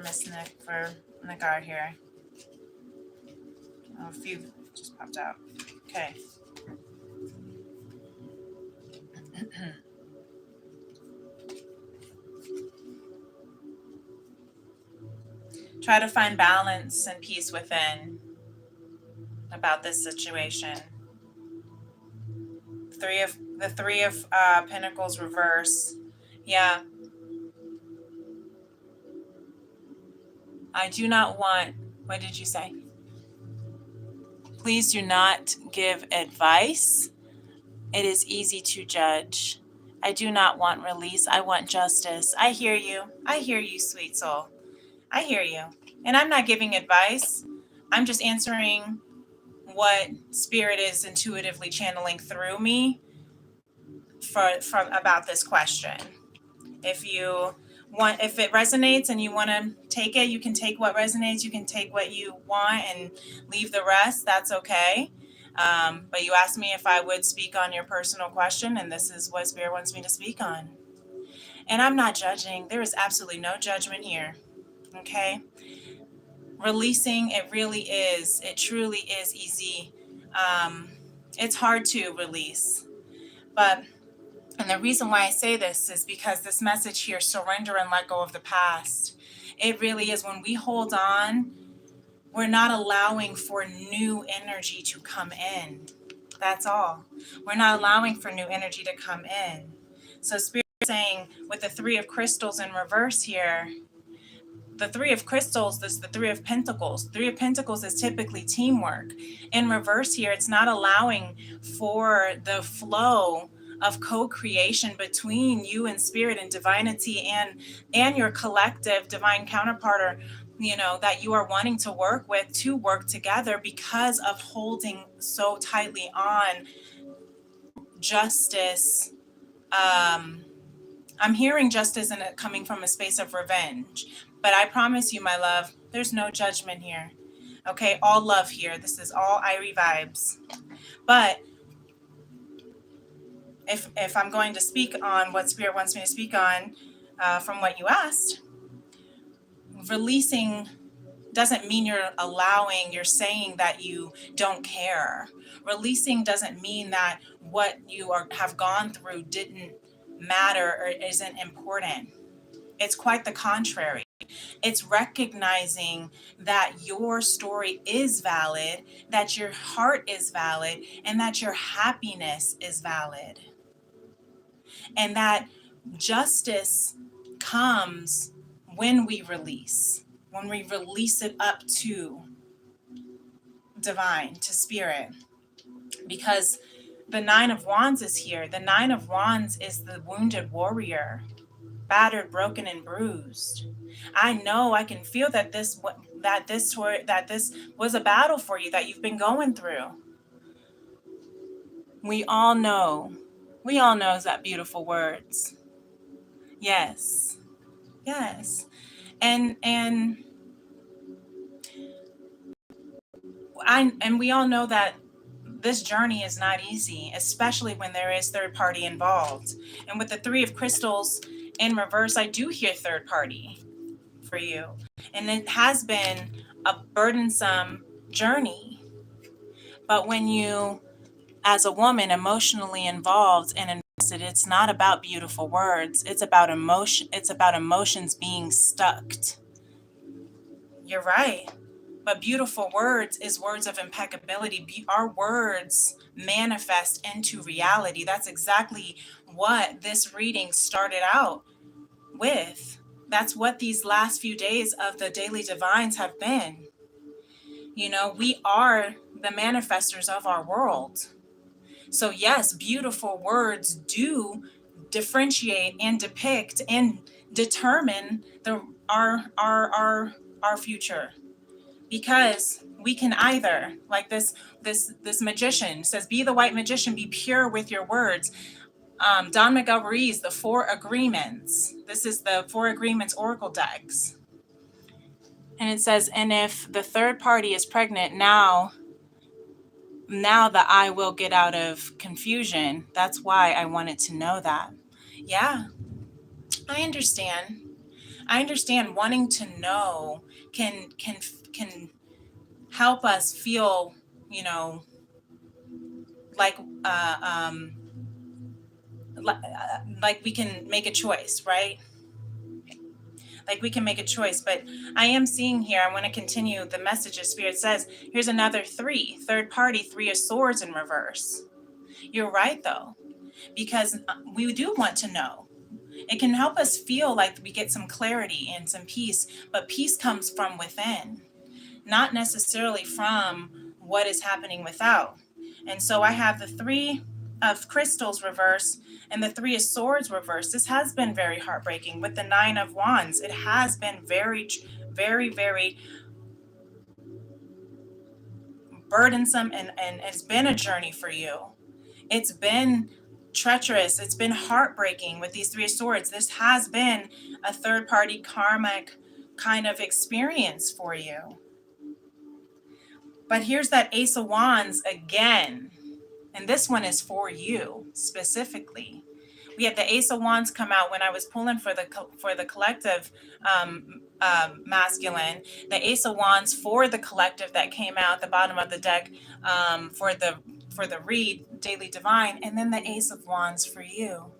for Nagar here? Oh, a few just popped out. Okay. Try to find balance and peace within about this situation. The three of Pentacles reverse. Yeah. I do not want, what did you say? Please do not give advice. It is easy to judge. I do not want release. I want justice. I hear you. I hear you, sweet soul. I hear you. And I'm not giving advice. I'm just answering what Spirit is intuitively channeling through me from about this question. If it resonates and you want to take it, you can take what resonates. You can take what you want and leave the rest. That's okay. But you asked me if I would speak on your personal question, and this is what Spirit wants me to speak on. And I'm not judging. There is absolutely no judgment here. Okay? Releasing, it truly is easy. It's hard to release. And the reason why I say this is because this message here, surrender and let go of the past. It really is, when we hold on, we're not allowing for new energy to come in. That's all. We're not allowing for new energy to come in. So Spirit is saying, with the Three of Crystals in reverse here, the Three of Crystals, this is the Three of Pentacles. Three of Pentacles is typically teamwork. In reverse here, it's not allowing for the flow of co-creation between you and spirit and divinity and your collective divine counterpart, or that you are wanting to work together because of holding so tightly on justice. I'm hearing justice and it coming from a space of revenge. But I promise you, my love, there's no judgment here. Okay, all love here. This is all Irie vibes. But if I'm going to speak on what Spirit wants me to speak on, from what you asked, releasing doesn't mean you're saying that you don't care. Releasing doesn't mean that what you have gone through didn't matter or isn't important. It's quite the contrary. It's recognizing that your story is valid, that your heart is valid, and that your happiness is valid. And that justice comes when we release it up to divine, to spirit. Because the Nine of Wands is here. The Nine of Wands is the wounded warrior, battered, broken, and bruised. I know, I can feel that this was a battle for you, that you've been going through. We all know is that beautiful words. Yes. Yes. And we all know that this journey is not easy, especially when there is third party involved. And with the Three of Crystals in reverse, I do hear third party for you. And it has been a burdensome journey. But when you, as a woman, emotionally involved and invested, it's not about beautiful words. It's about emotion. It's about emotions being stuck. You're right. But beautiful words is words of impeccability. Our words manifest into reality. That's exactly what this reading started out with. That's what these last few days of the Daily Divines have been. We are the manifestors of our world. So yes, beautiful words do differentiate and depict and determine our future. Because we can either, like this magician says, be the white magician, be pure with your words. Don Miguel Ruiz, the Four Agreements. This is the Four Agreements Oracle decks. And it says, and if the third party is pregnant, now the I will get out of confusion. That's why I wanted to know that. Yeah, I understand. I understand wanting to know can help us feel, like like we can make a choice, right? Like we can make a choice. But I am seeing here, I want to continue the message of Spirit says, here's another third party, Three of Swords in reverse. You're right, though, because we do want to know. It can help us feel like we get some clarity and some peace, but peace comes from within, not necessarily from what is happening without. And so I have the Three of Crystals reverse and the Three of Swords reverse. This has been very heartbreaking. With the Nine of Wands, it has been very, very, very burdensome, and it's been a journey for you. It's been treacherous. It's been heartbreaking with these Three of Swords. This has been a third party karmic kind of experience for you. But here's that Ace of Wands again. And this one is for you specifically. We had the Ace of Wands come out when I was pulling for the collective masculine. The Ace of Wands for the collective that came out at the bottom of the deck for the read Daily Divine, and then the Ace of Wands for you.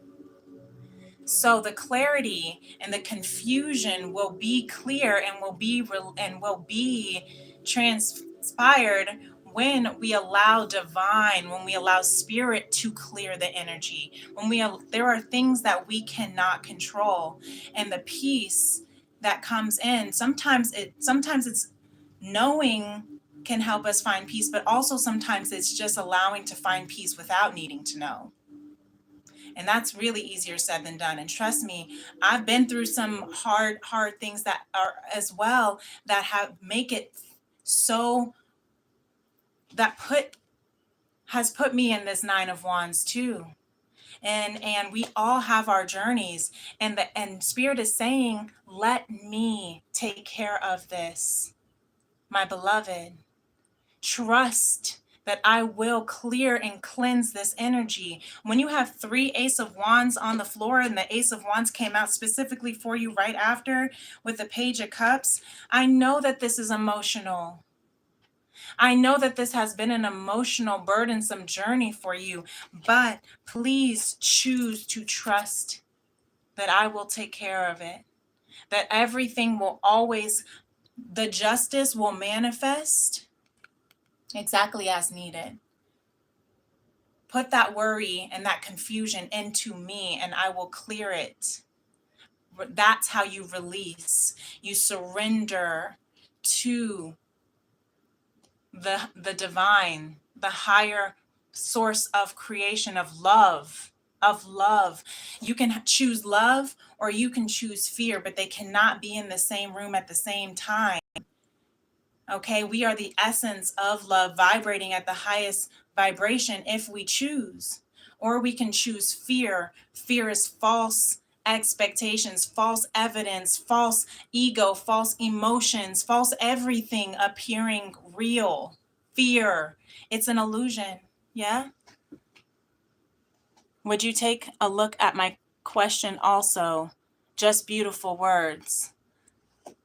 So the clarity and the confusion will be clear and will be transpired when we allow divine, when we allow spirit to clear the energy, there are things that we cannot control, and the peace that comes in. Sometimes it's knowing can help us find peace, but also sometimes it's just allowing to find peace without needing to know. And that's really easier said than done. And trust me, I've been through some hard things that are as well that have make it so that has put me in this Nine of Wands too. And we all have our journeys, and Spirit is saying, let me take care of this, my beloved. Trust that I will clear and cleanse this energy. When you have 3 Ace of Wands on the floor and the Ace of Wands came out specifically for you right after with the Page of Cups, I know that this is emotional. I know that this has been an emotional, burdensome journey for you, but please choose to trust that I will take care of it, that everything will always, the justice will manifest exactly as needed. Put that worry and that confusion into me and I will clear it. That's how you release. You surrender to the divine, the higher source of creation, of love. You can choose love or you can choose fear, but they cannot be in the same room at the same time. Okay, we are the essence of love vibrating at the highest vibration if we choose. Or we can choose fear. Fear is false expectations, false evidence, false ego, false emotions, false everything appearing real. Fear, it's an illusion. Yeah? Would you take a look at my question also? Just beautiful words.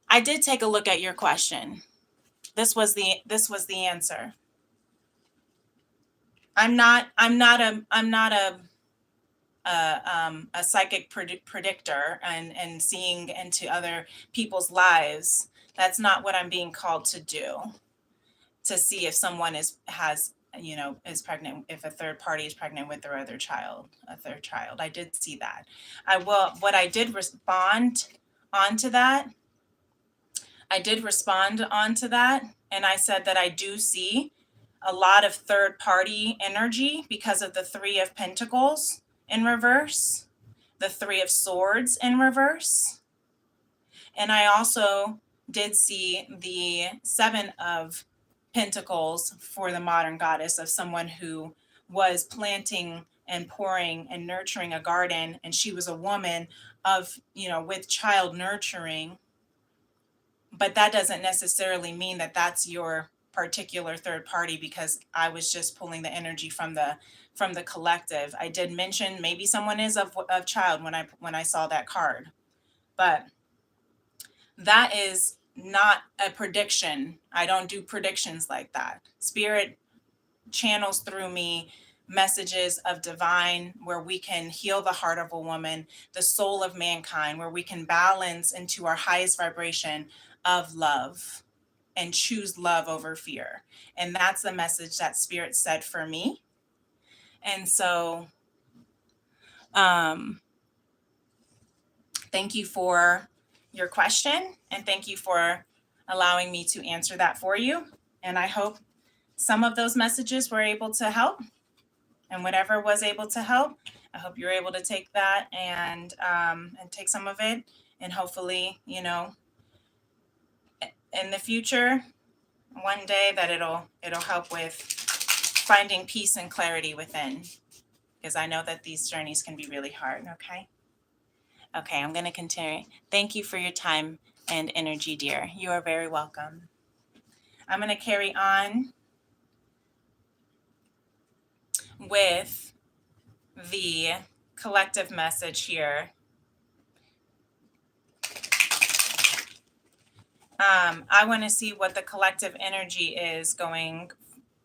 I did take a look at your question. This was the answer. I'm not a psychic predictor and seeing into other people's lives. That's not what I'm being called to do. To see if someone is pregnant, if a third party is pregnant with their other child, a third child. I did see that. What I did respond onto that. I did respond onto that, and I said that I do see a lot of third party energy because of the 3 of Pentacles in reverse, the 3 of Swords in reverse. And I also did see the 7 of Pentacles for the modern goddess of someone who was planting and pouring and nurturing a garden. And she was a woman of, with child nurturing. But that doesn't necessarily mean that that's your particular third party, because I was just pulling the energy from the collective. I did mention maybe someone is of child when I saw that card, but that is not a prediction. I don't do predictions like that. Spirit channels through me messages of divine, where we can heal the heart of a woman, the soul of mankind, where we can balance into our highest vibration of love and choose love over fear. And that's the message that Spirit said for me. And so thank you for your question, and thank you for allowing me to answer that for you. And I hope some of those messages were able to help. And whatever was able to help, I hope you're able to take that and take some of it, and hopefully, in the future, one day, that it'll help with finding peace and clarity within, because I know that these journeys can be really hard. Okay, I'm going to continue. Thank you for your time and energy, dear. You are very welcome. I'm going to carry on with the collective message here. I want to see what the collective energy is going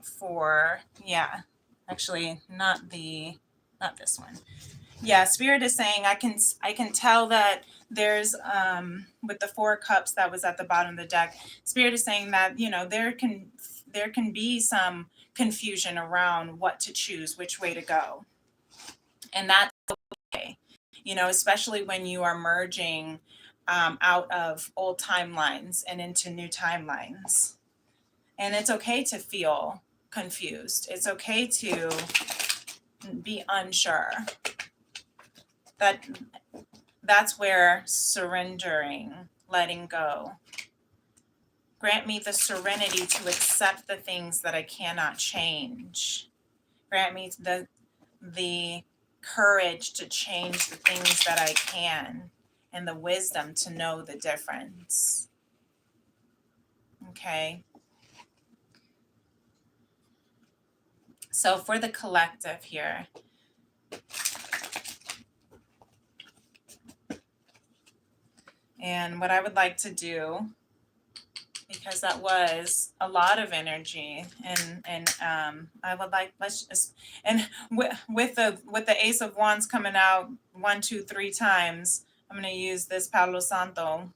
for. Yeah, actually, not this one. Yeah, Spirit is saying I can tell that there's with the 4 cups that was at the bottom of the deck. Spirit is saying that there can be some confusion around what to choose, which way to go, and that's okay. Especially when you are merging out of old timelines and into new timelines. And it's okay to feel confused. It's okay to be unsure. That's where surrendering, letting go. Grant me the serenity to accept the things that I cannot change. Grant me the courage to change the things that I can, and the wisdom to know the difference. Okay. So for the collective here, and what I would like to do, because that was a lot of energy, and I would like, let's just, and with the Ace of Wands coming out 1, 2, 3 times, I'm going to use this Palo Santo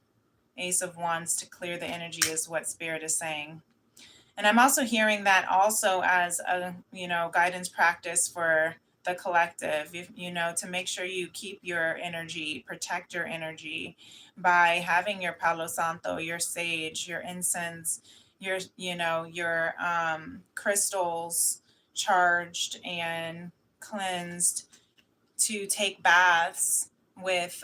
Ace of Wands to clear the energy, is what Spirit is saying. And I'm also hearing that also as a, guidance practice for the collective, to make sure you keep your energy, protect your energy by having your Palo Santo, your sage, your incense, your crystals charged and cleansed, to take baths with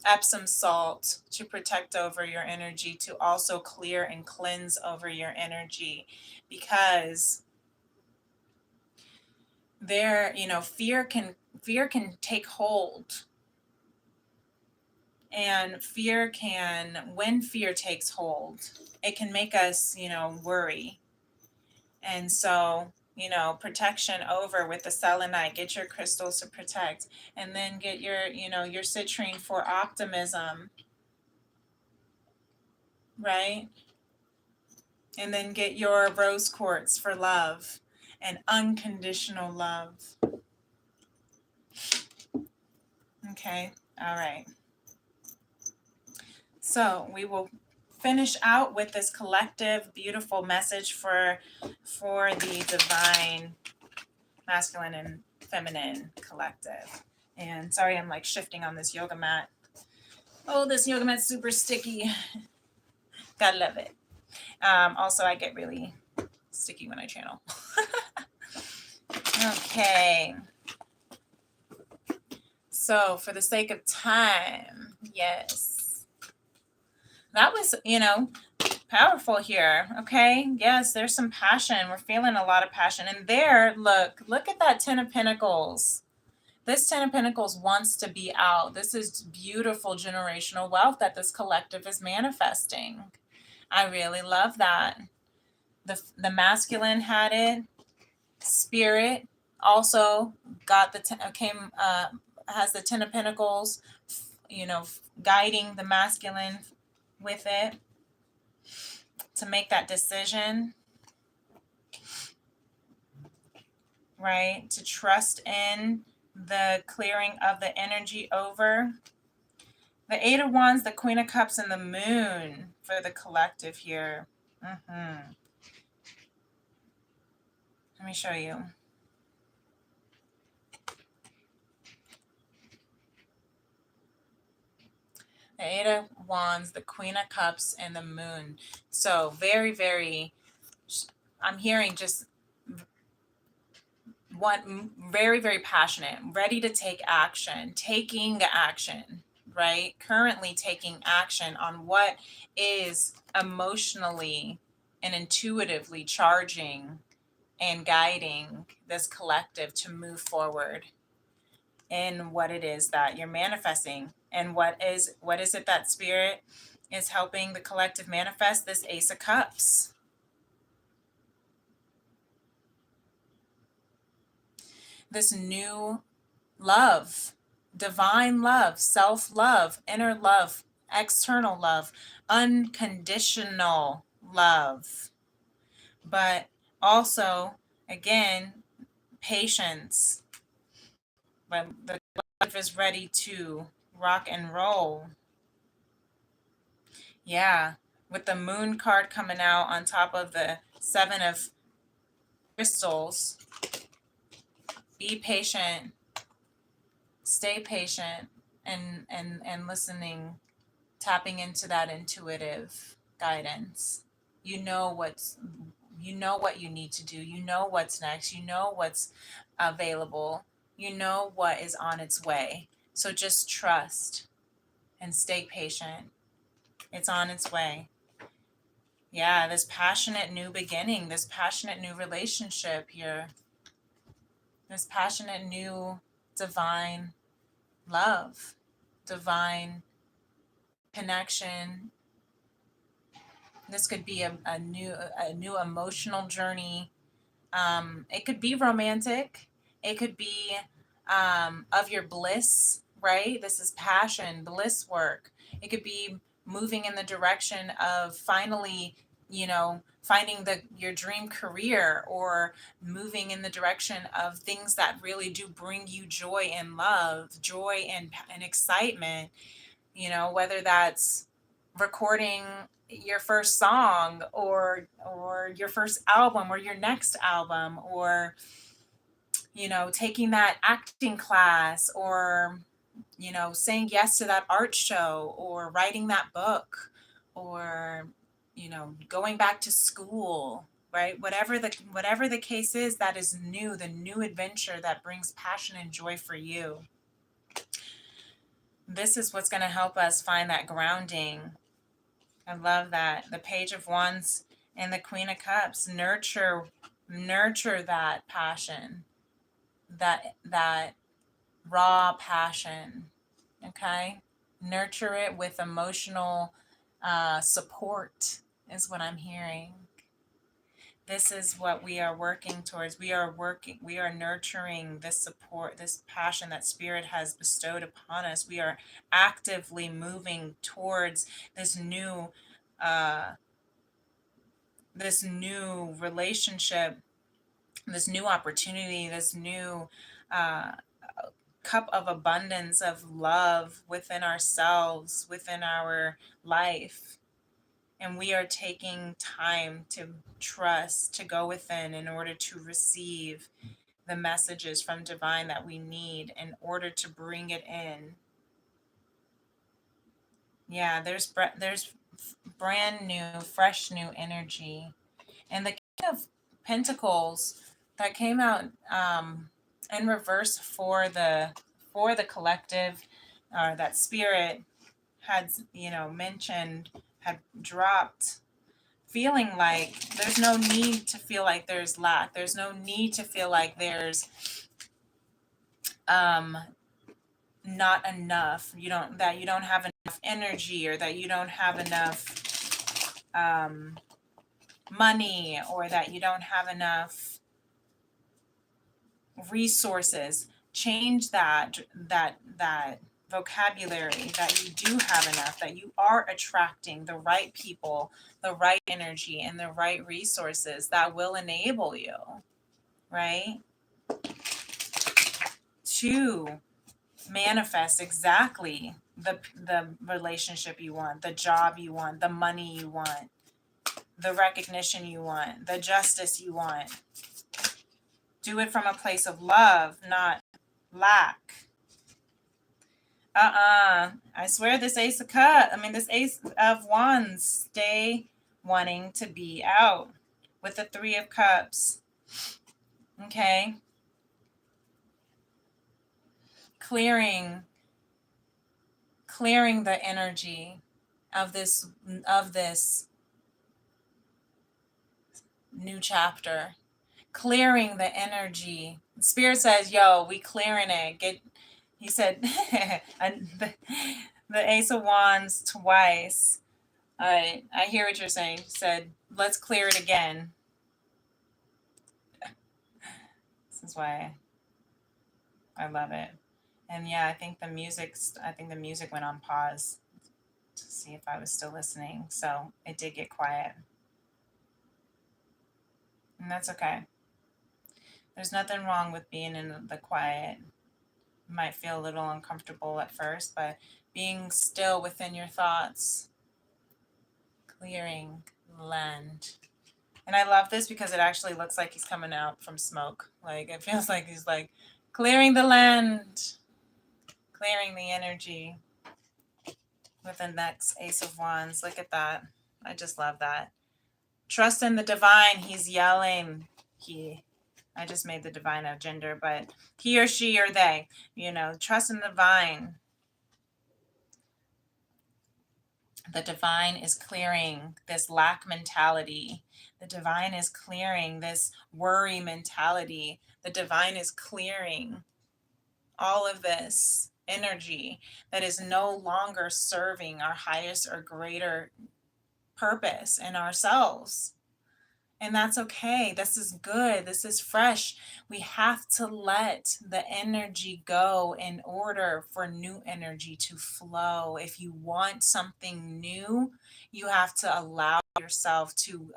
Epsom salt to protect over your energy, to also clear and cleanse over your energy, because there, fear can take hold, and when fear takes hold, it can make us, worry. And so, protection over with the selenite, get your crystals to protect, and then get your, your citrine for optimism, right? And then get your rose quartz for love and unconditional love. Okay, all right. So we will finish out with this collective, beautiful message for the divine masculine and feminine collective. And sorry, I'm like shifting on this yoga mat. Oh, this yoga mat's super sticky. Gotta love it. Also, I get really sticky when I channel. Okay. So for the sake of time, yes. That was, powerful here. Okay. Yes, there's some passion. We're feeling a lot of passion. And there, look at that 10 of Pentacles. This 10 of Pentacles wants to be out. This is beautiful generational wealth that this collective is manifesting. I really love that. The masculine had it. Spirit also got has the 10 of Pentacles, guiding the masculine with it to make that decision, right? To trust in the clearing of the energy over. The 8 of Wands, the Queen of Cups, and the Moon for the collective here. Let me show you. The 8 of Wands, the Queen of Cups, and the Moon. So very, very, I'm hearing just very, very passionate, ready to take action, taking action, right? Currently taking action on what is emotionally and intuitively charging and guiding this collective to move forward in what it is that you're manifesting. And what is it that Spirit is helping the collective manifest? This Ace of Cups. This new love, divine love, self-love, inner love, external love, unconditional love. But also, again, patience. But the life is ready to rock and roll. Yeah, with the Moon card coming out on top of the 7 of crystals. Be patient. Stay patient and listening tapping into that intuitive guidance. You know what you need to do. You know what's next. You know what's available. You know what is on its way. So just trust and stay patient. It's on its way. Yeah, this passionate new beginning, this passionate new relationship here, this passionate new divine love, divine connection. This could be a new emotional journey. It could be romantic. It could be of your bliss, right? This is passion, bliss work. It could be moving in the direction of finally, finding your dream career, or moving in the direction of things that really do bring you joy and love, joy and excitement. Whether that's recording your first song, or your first album, or your next album, or taking that acting class, or saying yes to that art show, or writing that book, or going back to school, right? Whatever the case is, that is new, the new adventure that brings passion and joy for you. This is what's going to help us find that grounding. I love that. The Page of Wands and the Queen of Cups. Nurture that passion, that raw passion. Okay? Nurture it with emotional support, is what I'm hearing. This is what we are working towards. We are nurturing this support, this passion that Spirit has bestowed upon us. We are actively moving towards this new relationship, this new opportunity, this new uh, cup of abundance of love within ourselves, within our life. And we are taking time to trust, to go within in order to receive the messages from divine that we need in order to bring it in. Yeah, there's brand new, fresh new energy. And the King of Pentacles that came out in reverse for the collective, that Spirit had mentioned, had dropped, feeling like there's no need to feel like there's lack. There's no need to feel like there's not enough. You don't have enough energy, or that you don't have enough money, or that you don't have enough resources. Change that vocabulary, that you do have enough, that you are attracting the right people, the right energy, and the right resources that will enable you, right, to manifest exactly the relationship you want, the job you want, the money you want, the recognition you want, the justice you want. Do it from a place of love, not lack. I swear this Ace of Wands, stay wanting to be out with the Three of Cups. Okay. Clearing the energy of this new chapter. Clearing the energy. Spirit says, yo, we clearing it. He said, the Ace of Wands twice. I hear what you're saying. He said, let's clear it again. This is why I love it. And yeah, I think the music went on pause to see if I was still listening. So it did get quiet. And that's okay. There's nothing wrong with being in the quiet. You might feel a little uncomfortable at first, but being still within your thoughts, clearing land. And I love this because it actually looks like he's coming out from smoke. Like, it feels like he's like clearing the land, clearing the energy. with the next Ace of Wands. Look at that. I just love that. Trust in the divine. He's yelling. I just made the divine a gender, but he or she or they, trust in the divine. The divine is clearing this lack mentality. The divine is clearing this worry mentality. The divine is clearing all of this energy that is no longer serving our highest or greater purpose in ourselves. And that's okay. This is good. This is fresh. We have to let the energy go in order for new energy to flow. If you want something new, you have to allow yourself to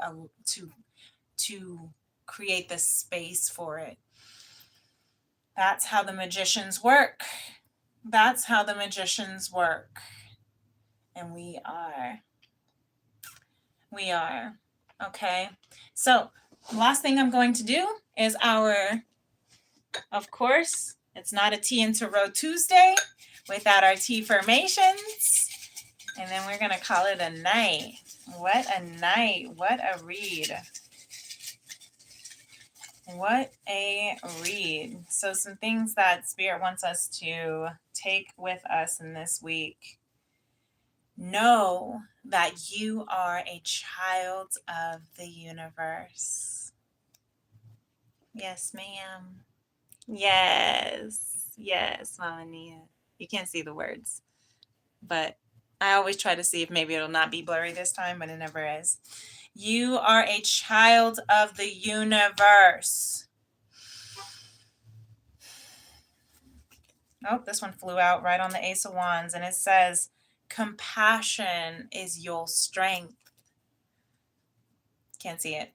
create the space for it. That's how the magicians work. That's how the magicians work. And we are. Okay. So last thing I'm going to do is of course, it's not a Tea and Tarot Tuesday without our tea formations. And then we're going to call it a night. What a night. What a read. What a read. So some things that Spirit wants us to take with us in this week. Know that you are a child of the universe. Yes, ma'am. Yes, Mama Nia. You can't see the words, but I always try to see if maybe it'll not be blurry this time, but it never is. You are a child of the universe. Oh, this one flew out right on the Ace of Wands, and it says, compassion is your strength. Can't see it.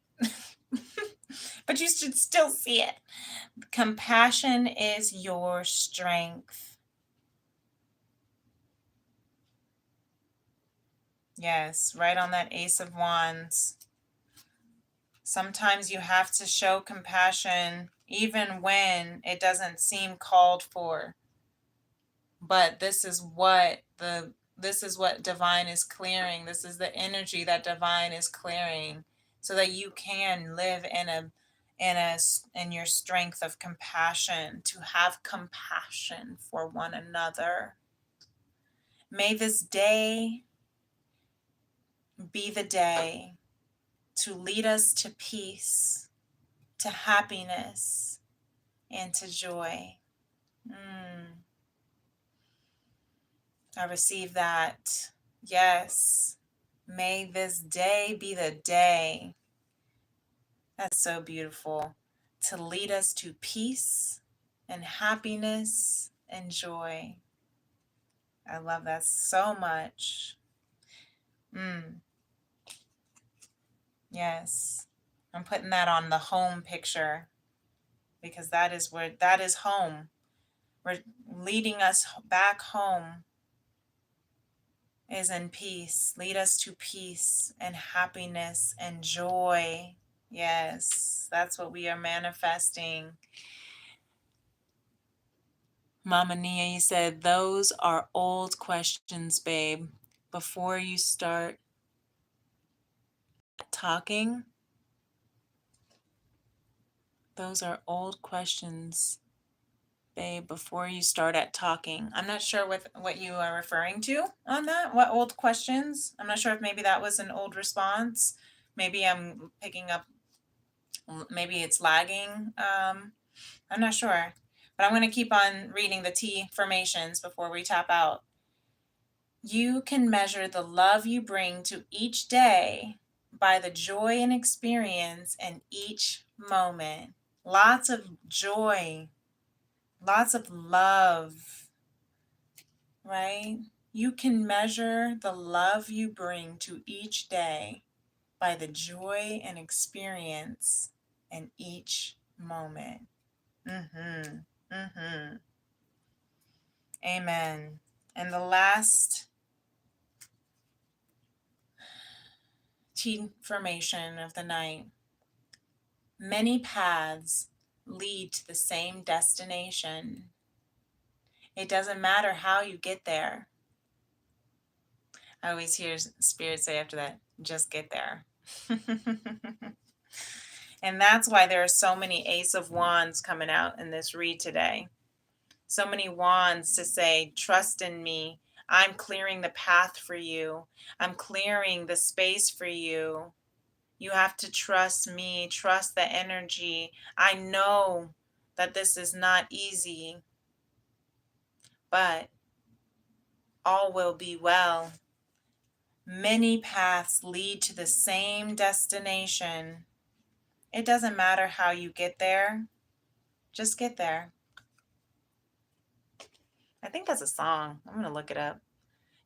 But you should still see it. Compassion is your strength. Yes, right on that Ace of Wands. Sometimes you have to show compassion even when it doesn't seem called for. But this is what divine is clearing. This is the energy that divine is clearing so that you can live in your strength of compassion, to have compassion for one another. May this day be the day to lead us to peace, to happiness, and to joy. I receive that. Yes. May this day be the day. That's so beautiful. To lead us to peace and happiness and joy. I love that so much. Yes. I'm putting that on the home picture because that is home. We're leading us back home is in peace. Lead us to peace and happiness and joy. Yes, that's what we are manifesting. Mama Nia, you said those are old questions, babe. Before you start talking, those are old questions, babe, before you start at talking. I'm not sure what you are referring to on that. What old questions? I'm not sure if maybe that was an old response. Maybe I'm picking up, maybe it's lagging. I'm not sure. But I'm going to keep on reading the T formations before we tap out. You can measure the love you bring to each day by the joy and experience in each moment. Lots of joy, lots of love, right? You can measure the love you bring to each day by the joy and experience in each moment. Amen. And the last T formation of the night. Many paths lead to the same destination. It doesn't matter how you get there. I always hear Spirit say after that, just get there. And that's why there are so many Ace of Wands coming out in this read today. So many wands to say, trust in me. I'm clearing the path for you. I'm clearing the space for you. You have to trust me, trust the energy. I know that this is not easy, but all will be well. Many paths lead to the same destination. It doesn't matter how you get there, just get there. I think that's a song. I'm going to look it up.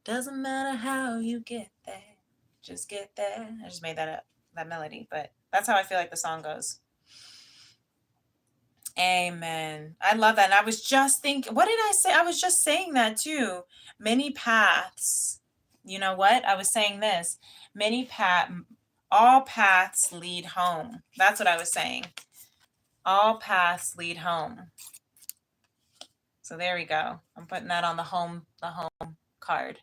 Doesn't matter how you get there, just get there. I just made that up, that melody, but that's how I feel like the song goes. Amen. I love that. And I was just thinking, what did I say? I was just saying that too. Many paths. You know what? I was saying this. All paths lead home. That's what I was saying. All paths lead home. So there we go. I'm putting that on the home card.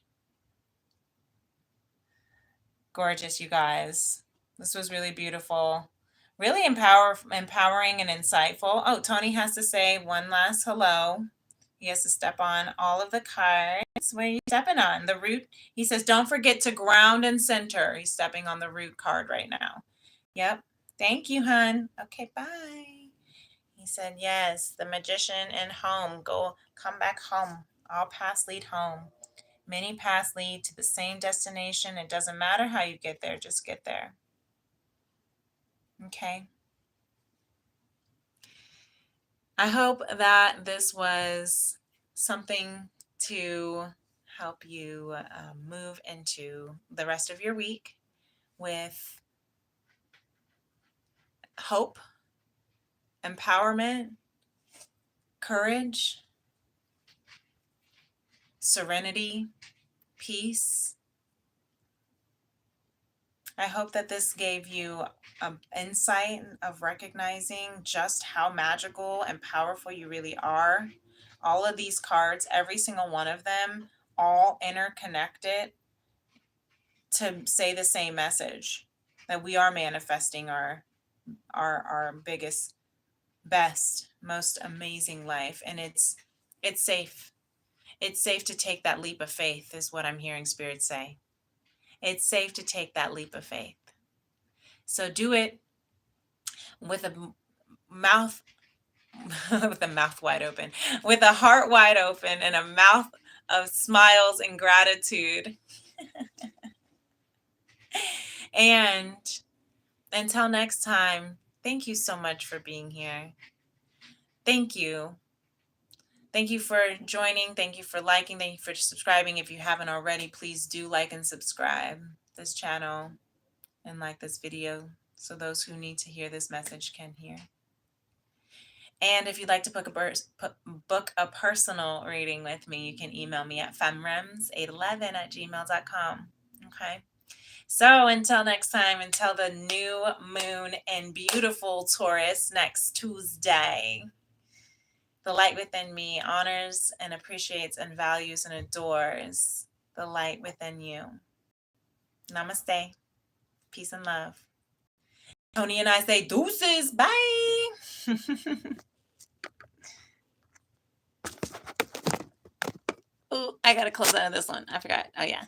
Gorgeous, you guys. This was really beautiful. Really empowering and insightful. Oh, Tony has to say one last hello. He has to step on all of the cards. What are you stepping on? The root. He says, don't forget to ground and center. He's stepping on the root card right now. Yep. Thank you, hun. Okay, bye. He said, yes, the magician and home. Come back home. All paths lead home. Many paths lead to the same destination. It doesn't matter how you get there, just get there. Okay. I hope that this was something to help you move into the rest of your week with hope, empowerment, courage, serenity, peace. I hope that this gave you an insight of recognizing just how magical and powerful you really are. All of these cards, every single one of them, all interconnected to say the same message, that we are manifesting our biggest, best, most amazing life. And it's safe. It's safe to take that leap of faith, is what I'm hearing Spirit say. It's safe to take that leap of faith. So do it with a mouth with a mouth wide open, with a heart wide open and a mouth of smiles and gratitude. And until next time, thank you so much for being here. Thank you. Thank you for joining. Thank you for liking. Thank you for subscribing. If you haven't already, please do like and subscribe this channel and like this video so those who need to hear this message can hear. And if you'd like to book a personal reading with me, you can email me at femrems811@gmail.com. Okay. So until next time, until the new moon and beautiful Taurus next Tuesday, the light within me honors and appreciates and values and adores the light within you. Namaste. Peace and love. Tony and I say deuces. Bye. Oh, I got to close out of this one. I forgot. Oh, yeah.